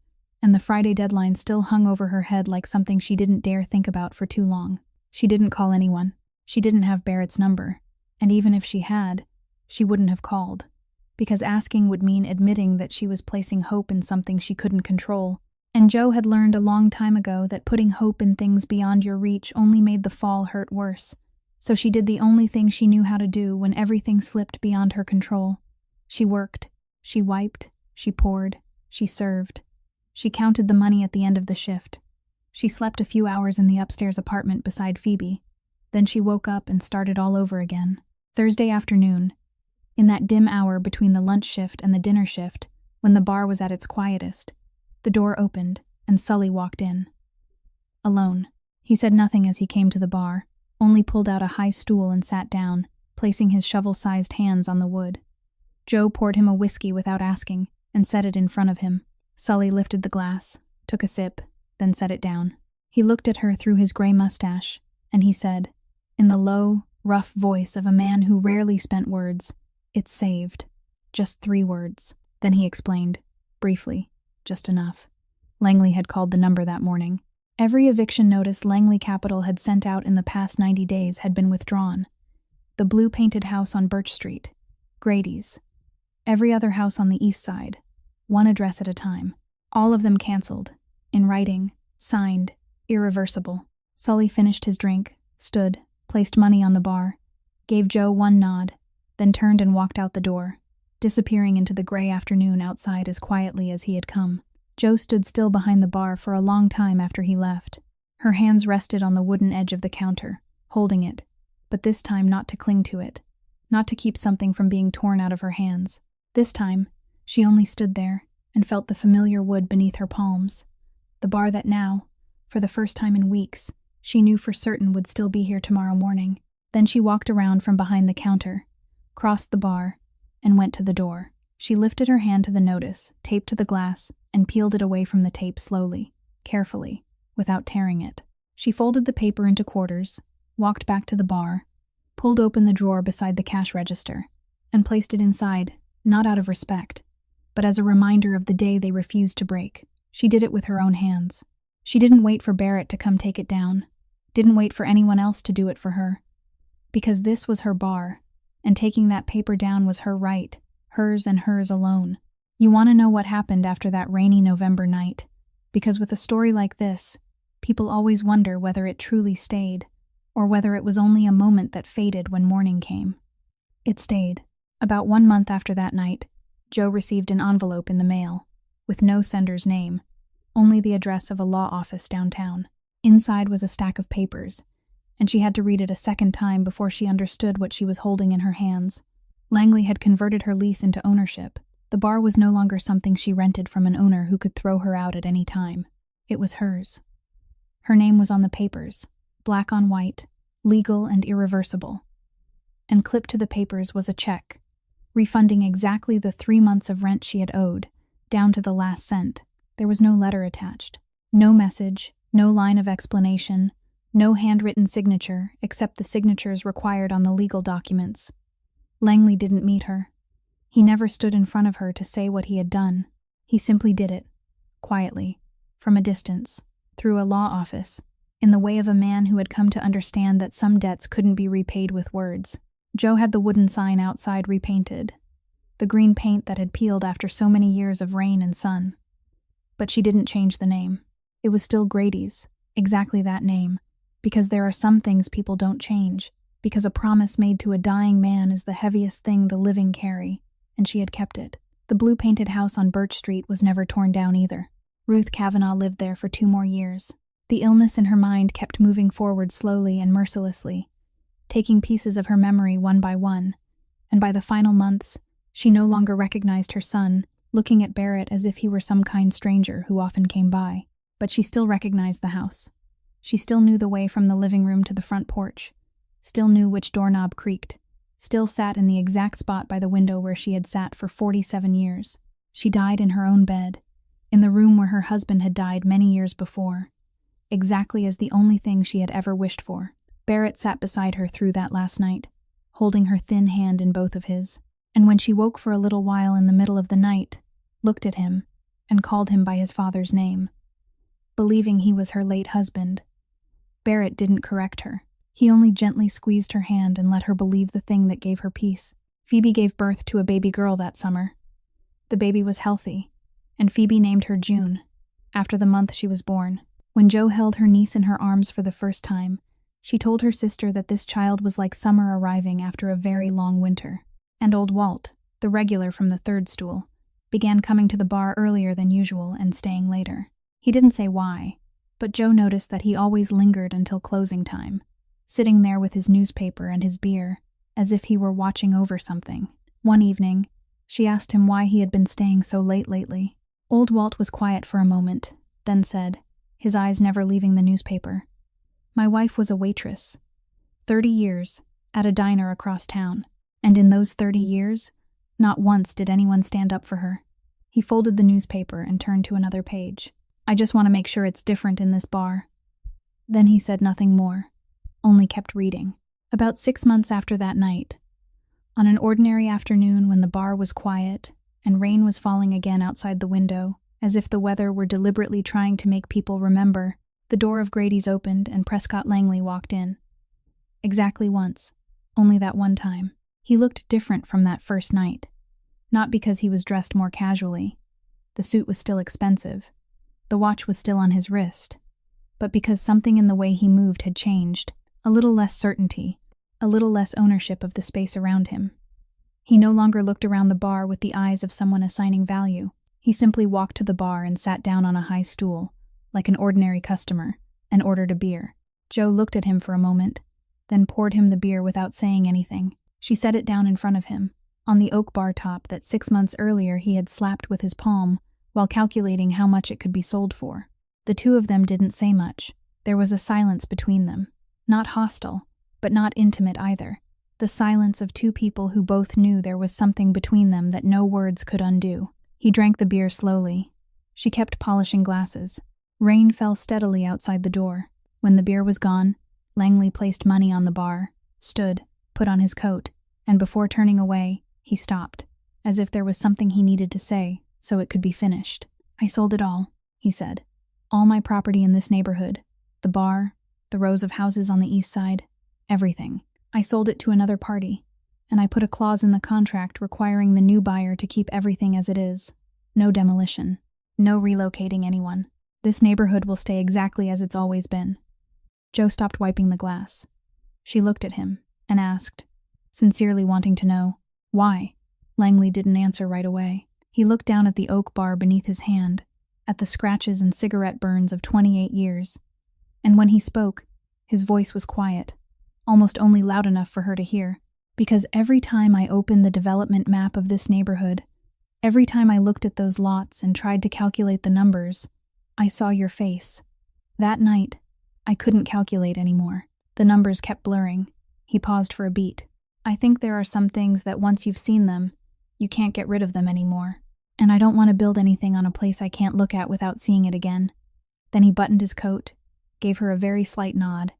and the Friday deadline still hung over her head like something she didn't dare think about for too long. She didn't call anyone. She didn't have Barrett's number, and even if she had, she wouldn't have called, because asking would mean admitting that she was placing hope in something she couldn't control. And Joe had learned a long time ago that putting hope in things beyond your reach only made the fall hurt worse. So she did the only thing she knew how to do when everything slipped beyond her control. She worked, she wiped, she poured, she served. She counted the money at the end of the shift. She slept a few hours in the upstairs apartment beside Phoebe. Then she woke up and started all over again. Thursday afternoon, in that dim hour between the lunch shift and the dinner shift, when the bar was at its quietest, the door opened and Sully walked in. Alone. He said nothing as he came to the bar, only pulled out a high stool and sat down, placing his shovel-sized hands on the wood. Joe poured him a whiskey without asking and set it in front of him. Sully lifted the glass, took a sip, then set it down. He looked at her through his gray mustache, and he said, in the low, rough voice of a man who rarely spent words, "It's saved." Just 3 words. Then he explained, briefly, just enough. Langley had called the number that morning. Every eviction notice Langley Capital had sent out in the past 90 days had been withdrawn. The blue-painted house on Birch Street, Grady's. Every other house on the east side, 1 address at a time. All of them canceled, in writing, signed, irreversible. Sully finished his drink, stood, placed money on the bar, gave Joe 1 nod, then turned and walked out the door, disappearing into the gray afternoon outside as quietly as he had come. Joe stood still behind the bar for a long time after he left. Her hands rested on the wooden edge of the counter, holding it, but this time not to cling to it, not to keep something from being torn out of her hands. This time, she only stood there and felt the familiar wood beneath her palms. The bar that now, for the first time in weeks, she knew for certain would still be here tomorrow morning. Then she walked around from behind the counter, crossed the bar, and went to the door. She lifted her hand to the notice, taped to the glass, and peeled it away from the tape slowly, carefully, without tearing it. She folded the paper into quarters, walked back to the bar, pulled open the drawer beside the cash register, and placed it inside, not out of respect, but as a reminder of the day they refused to break. She did it with her own hands. She didn't wait for Barrett to come take it down, didn't wait for anyone else to do it for her. Because this was her bar, and taking that paper down was her right, hers and hers alone. You want to know what happened after that rainy November night? Because with a story like this, people always wonder whether it truly stayed, or whether it was only a moment that faded when morning came. It stayed. About 1 month after that night, Joe received an envelope in the mail, with no sender's name, only the address of a law office downtown. Inside was a stack of papers, and she had to read it a second time before she understood what she was holding in her hands. Langley had converted her lease into ownership. The bar was no longer something she rented from an owner who could throw her out at any time. It was hers. Her name was on the papers, black on white, legal and irreversible. And clipped to the papers was a check, refunding exactly the 3 months of rent she had owed, down to the last cent. There was no letter attached, no message, no line of explanation, no handwritten signature except the signatures required on the legal documents. Langley didn't meet her. He never stood in front of her to say what he had done. He simply did it, quietly, from a distance, through a law office, in the way of a man who had come to understand that some debts couldn't be repaid with words. Joe had the wooden sign outside repainted, the green paint that had peeled after so many years of rain and sun. But she didn't change the name. It was still Grady's, exactly that name, because there are some things people don't change, because a promise made to a dying man is the heaviest thing the living carry, and she had kept it. The blue-painted house on Birch Street was never torn down either. Ruth Kavanaugh lived there for 2 more years. The illness in her mind kept moving forward slowly and mercilessly, taking pieces of her memory one by one, and by the final months, she no longer recognized her son, looking at Barrett as if he were some kind stranger who often came by. But she still recognized the house. She still knew the way from the living room to the front porch, still knew which doorknob creaked, still sat in the exact spot by the window where she had sat for 47 years. She died in her own bed, in the room where her husband had died many years before. exactly as the only thing she had ever wished for. Barrett sat beside her through that last night, holding her thin hand in both of his, and when she woke for a little while in the middle of the night, looked at him, and called him by his father's name, believing he was her late husband. Barrett didn't correct her. He only gently squeezed her hand and let her believe the thing that gave her peace. Phoebe gave birth to a baby girl that summer. The baby was healthy, and Phoebe named her June, after the month she was born. When Joe held her niece in her arms for the first time, she told her sister that this child was like summer arriving after a very long winter. And old Walt, the regular from the third stool, began coming to the bar earlier than usual and staying later. He didn't say why, but Joe noticed that he always lingered until closing time, sitting there with his newspaper and his beer, as if he were watching over something. One evening, she asked him why he had been staying so late lately. Old Walt was quiet for a moment, then said, his eyes never leaving the newspaper, "My wife was a waitress. 30 years, at a diner across town. And in those 30 years, not once did anyone stand up for her." He folded the newspaper and turned to another page. "I just want to make sure it's different in this bar." Then he said nothing more, only kept reading. About 6 months after that night, on an ordinary afternoon when the bar was quiet and rain was falling again outside the window, as if the weather were deliberately trying to make people remember, the door of Grady's opened and Prescott Langley walked in. Exactly once, only that one time. He looked different from that first night, not because he was dressed more casually. The suit was still expensive. The watch was still on his wrist, but because something in the way he moved had changed, a little less certainty, a little less ownership of the space around him. He no longer looked around the bar with the eyes of someone assigning value. He simply walked to the bar and sat down on a high stool, like an ordinary customer, and ordered a beer. Joe looked at him for a moment, then poured him the beer without saying anything. She set it down in front of him, on the oak bar top that 6 months earlier he had slapped with his palm while calculating how much it could be sold for. The two of them didn't say much. There was a silence between them, not hostile, but not intimate either. The silence of two people who both knew there was something between them that no words could undo. He drank the beer slowly. She kept polishing glasses. Rain fell steadily outside the door. When the beer was gone, Langley placed money on the bar, stood, put on his coat, and before turning away, he stopped, as if there was something he needed to say, so it could be finished. "I sold it all," he said. "All my property in this neighborhood. The bar, the rows of houses on the east side, everything. I sold it to another party, and I put a clause in the contract requiring the new buyer to keep everything as it is. No demolition. No relocating anyone. This neighborhood will stay exactly as it's always been." Joe stopped wiping the glass. She looked at him and asked, sincerely wanting to know, "Why?" Langley didn't answer right away. He looked down at the oak bar beneath his hand, at the scratches and cigarette burns of 28 years. And when he spoke, his voice was quiet, almost only loud enough for her to hear. "Because every time I opened the development map of this neighborhood, every time I looked at those lots and tried to calculate the numbers, I saw your face. That night, I couldn't calculate anymore. The numbers kept blurring." He paused for a beat. "I think there are some things that once you've seen them, you can't get rid of them anymore. And I don't want to build anything on a place I can't look at without seeing it again." Then he buttoned his coat, gave her a very slight nod,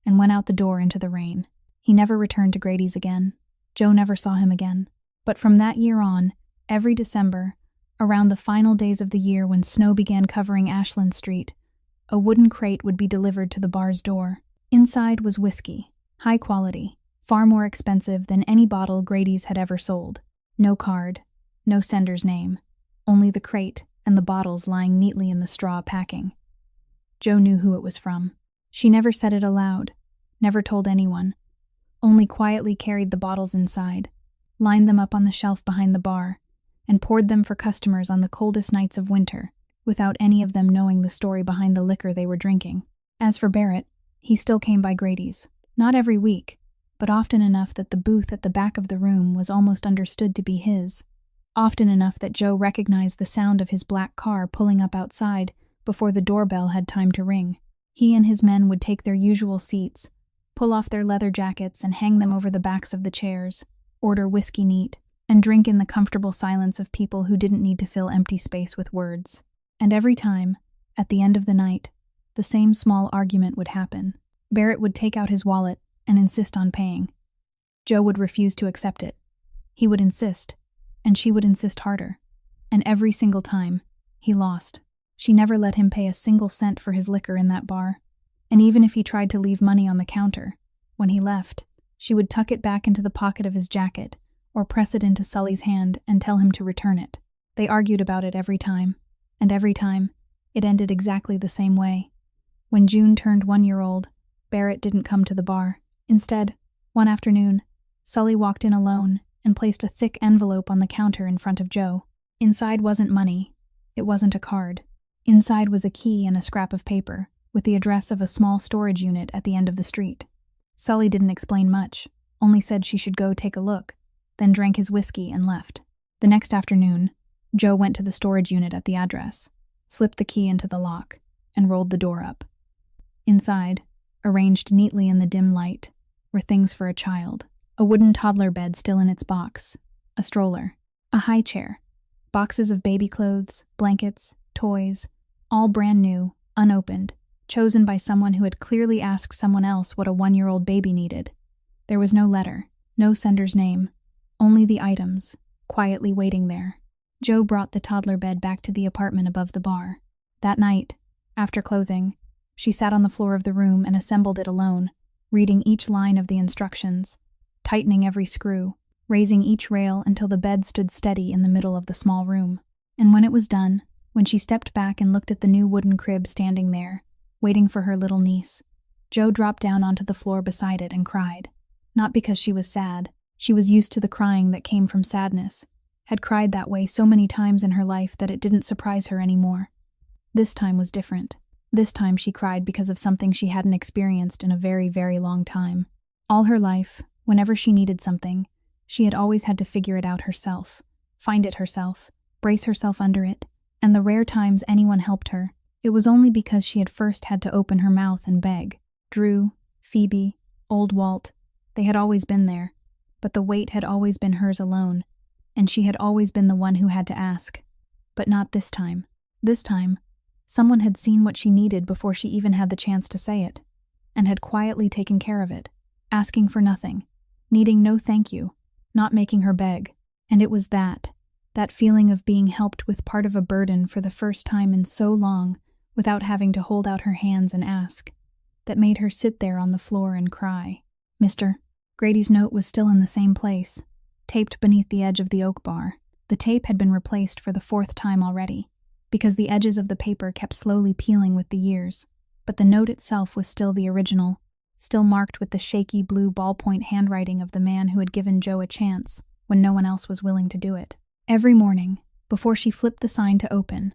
and went out the door into the rain. He never returned to Grady's again. Joe never saw him again. But from that year on, every December, around the final days of the year when snow began covering Ashland Street, a wooden crate would be delivered to the bar's door. Inside was whiskey, high quality, far more expensive than any bottle Grady's had ever sold. No card, no sender's name, only the crate and the bottles lying neatly in the straw packing. Joe knew who it was from. She never said it aloud, never told anyone, only quietly carried the bottles inside, lined them up on the shelf behind the bar, and poured them for customers on the coldest nights of winter, without any of them knowing the story behind the liquor they were drinking. As for Barrett, he still came by Grady's. Not every week, but often enough that the booth at the back of the room was almost understood to be his. Often enough that Joe recognized the sound of his black car pulling up outside before the doorbell had time to ring. He and his men would take their usual seats, pull off their leather jackets and hang them over the backs of the chairs, order whiskey neat, and drink in the comfortable silence of people who didn't need to fill empty space with words. And every time, at the end of the night, the same small argument would happen. Barrett would take out his wallet and insist on paying. Joe would refuse to accept it. He would insist, and she would insist harder. And every single time, he lost. She never let him pay a single cent for his liquor in that bar. And even if he tried to leave money on the counter, when he left, she would tuck it back into the pocket of his jacket or press it into Sully's hand and tell him to return it. They argued about it every time, and every time, it ended exactly the same way. When June turned 1 year old, Barrett didn't come to the bar. Instead, one afternoon, Sully walked in alone and placed a thick envelope on the counter in front of Joe. Inside wasn't money. It wasn't a card. Inside was a key and a scrap of paper, with the address of a small storage unit at the end of the street. Sully didn't explain much, only said she should go take a look, then drank his whiskey and left. The next afternoon, Joe went to the storage unit at the address, slipped the key into the lock, and rolled the door up. Inside, arranged neatly in the dim light, were things for a child. A wooden toddler bed still in its box, a stroller, a high chair, boxes of baby clothes, blankets, toys, all brand new, unopened, chosen by someone who had clearly asked someone else what a 1-year-old baby needed. There was no letter, no sender's name, only the items, quietly waiting there. Joe brought the toddler bed back to the apartment above the bar. That night, after closing, she sat on the floor of the room and assembled it alone, reading each line of the instructions, tightening every screw, raising each rail until the bed stood steady in the middle of the small room. And when it was done, when she stepped back and looked at the new wooden crib standing there, waiting for her little niece, Joe dropped down onto the floor beside it and cried. Not because she was sad. She was used to the crying that came from sadness, had cried that way so many times in her life that it didn't surprise her anymore. This time was different. This time she cried because of something she hadn't experienced in a very, very long time. All her life, whenever she needed something, she had always had to figure it out herself, find it herself, brace herself under it, and the rare times anyone helped her, it was only because she had first had to open her mouth and beg. Drew, Phoebe, old Walt, they had always been there, but the weight had always been hers alone, and she had always been the one who had to ask. But not this time. This time, someone had seen what she needed before she even had the chance to say it, and had quietly taken care of it, asking for nothing, needing no thank you, not making her beg. And it was that feeling of being helped with part of a burden for the first time in so long, without having to hold out her hands and ask, that made her sit there on the floor and cry. Mr. Grady's note was still in the same place, taped beneath the edge of the oak bar. The tape had been replaced for the 4th time already, because the edges of the paper kept slowly peeling with the years, but the note itself was still the original, still marked with the shaky blue ballpoint handwriting of the man who had given Joe a chance when no one else was willing to do it. Every morning, before she flipped the sign to open,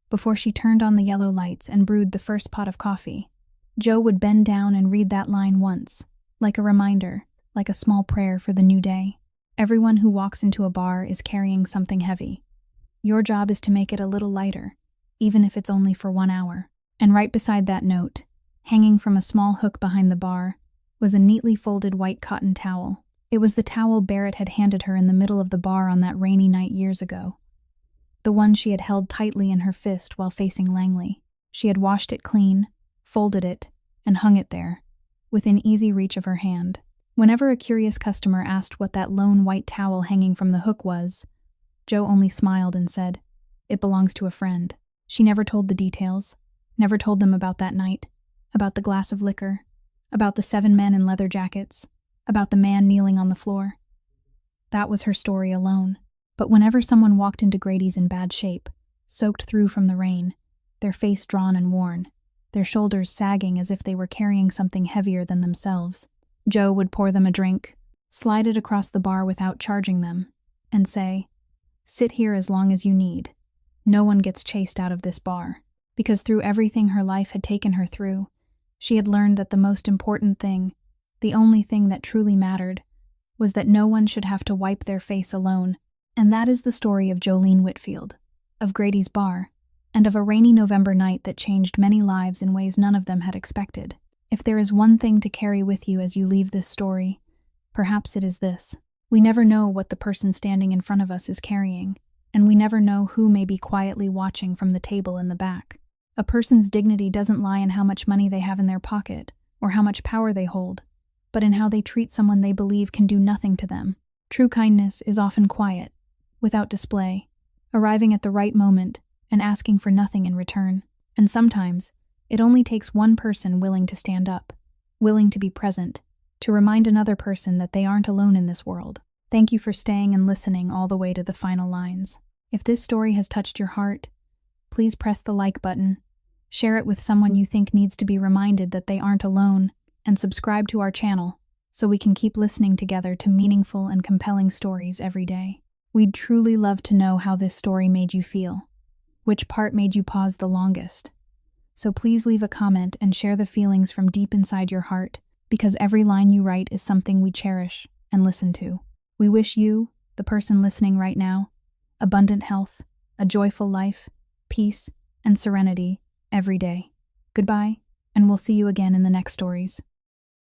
before she turned on the yellow lights and brewed the first pot of coffee, Joe would bend down and read that line once, like a reminder, like a small prayer for the new day. Everyone who walks into a bar is carrying something heavy. Your job is to make it a little lighter, even if it's only for 1 hour. And right beside that note, hanging from a small hook behind the bar, was a neatly folded white cotton towel. It was the towel Barrett had handed her in the middle of the bar on that rainy night years ago. The one she had held tightly in her fist while facing Langley. She had washed it clean, folded it, and hung it there, within easy reach of her hand. Whenever a curious customer asked what that lone white towel hanging from the hook was, Joe only smiled and said, "It belongs to a friend." She never told the details, never told them about that night, about the glass of liquor, about the 7 men in leather jackets, about the man kneeling on the floor. That was her story alone. But whenever someone walked into Grady's in bad shape, soaked through from the rain, their face drawn and worn, their shoulders sagging as if they were carrying something heavier than themselves, Joe would pour them a drink, slide it across the bar without charging them, and say, "Sit here as long as you need. No one gets chased out of this bar." Because through everything her life had taken her through, she had learned that the most important thing, the only thing that truly mattered, was that no one should have to wipe their face alone. And that is the story of Jolene Whitfield, of Grady's bar, and of a rainy November night that changed many lives in ways none of them had expected. If there is one thing to carry with you as you leave this story, perhaps it is this. We never know what the person standing in front of us is carrying, and we never know who may be quietly watching from the table in the back. A person's dignity doesn't lie in how much money they have in their pocket or how much power they hold, but in how they treat someone they believe can do nothing to them. True kindness is often quiet, without display, arriving at the right moment and asking for nothing in return. And sometimes, it only takes one person willing to stand up, willing to be present, to remind another person that they aren't alone in this world. Thank you for staying and listening all the way to the final lines. If this story has touched your heart, please press the like button, share it with someone you think needs to be reminded that they aren't alone, and subscribe to our channel so we can keep listening together to meaningful and compelling stories every day. We'd truly love to know how this story made you feel. Which part made you pause the longest? So please leave a comment and share the feelings from deep inside your heart, because every line you write is something we cherish and listen to. We wish you, the person listening right now, abundant health, a joyful life, peace, and serenity every day. Goodbye, and we'll see you again in the next stories.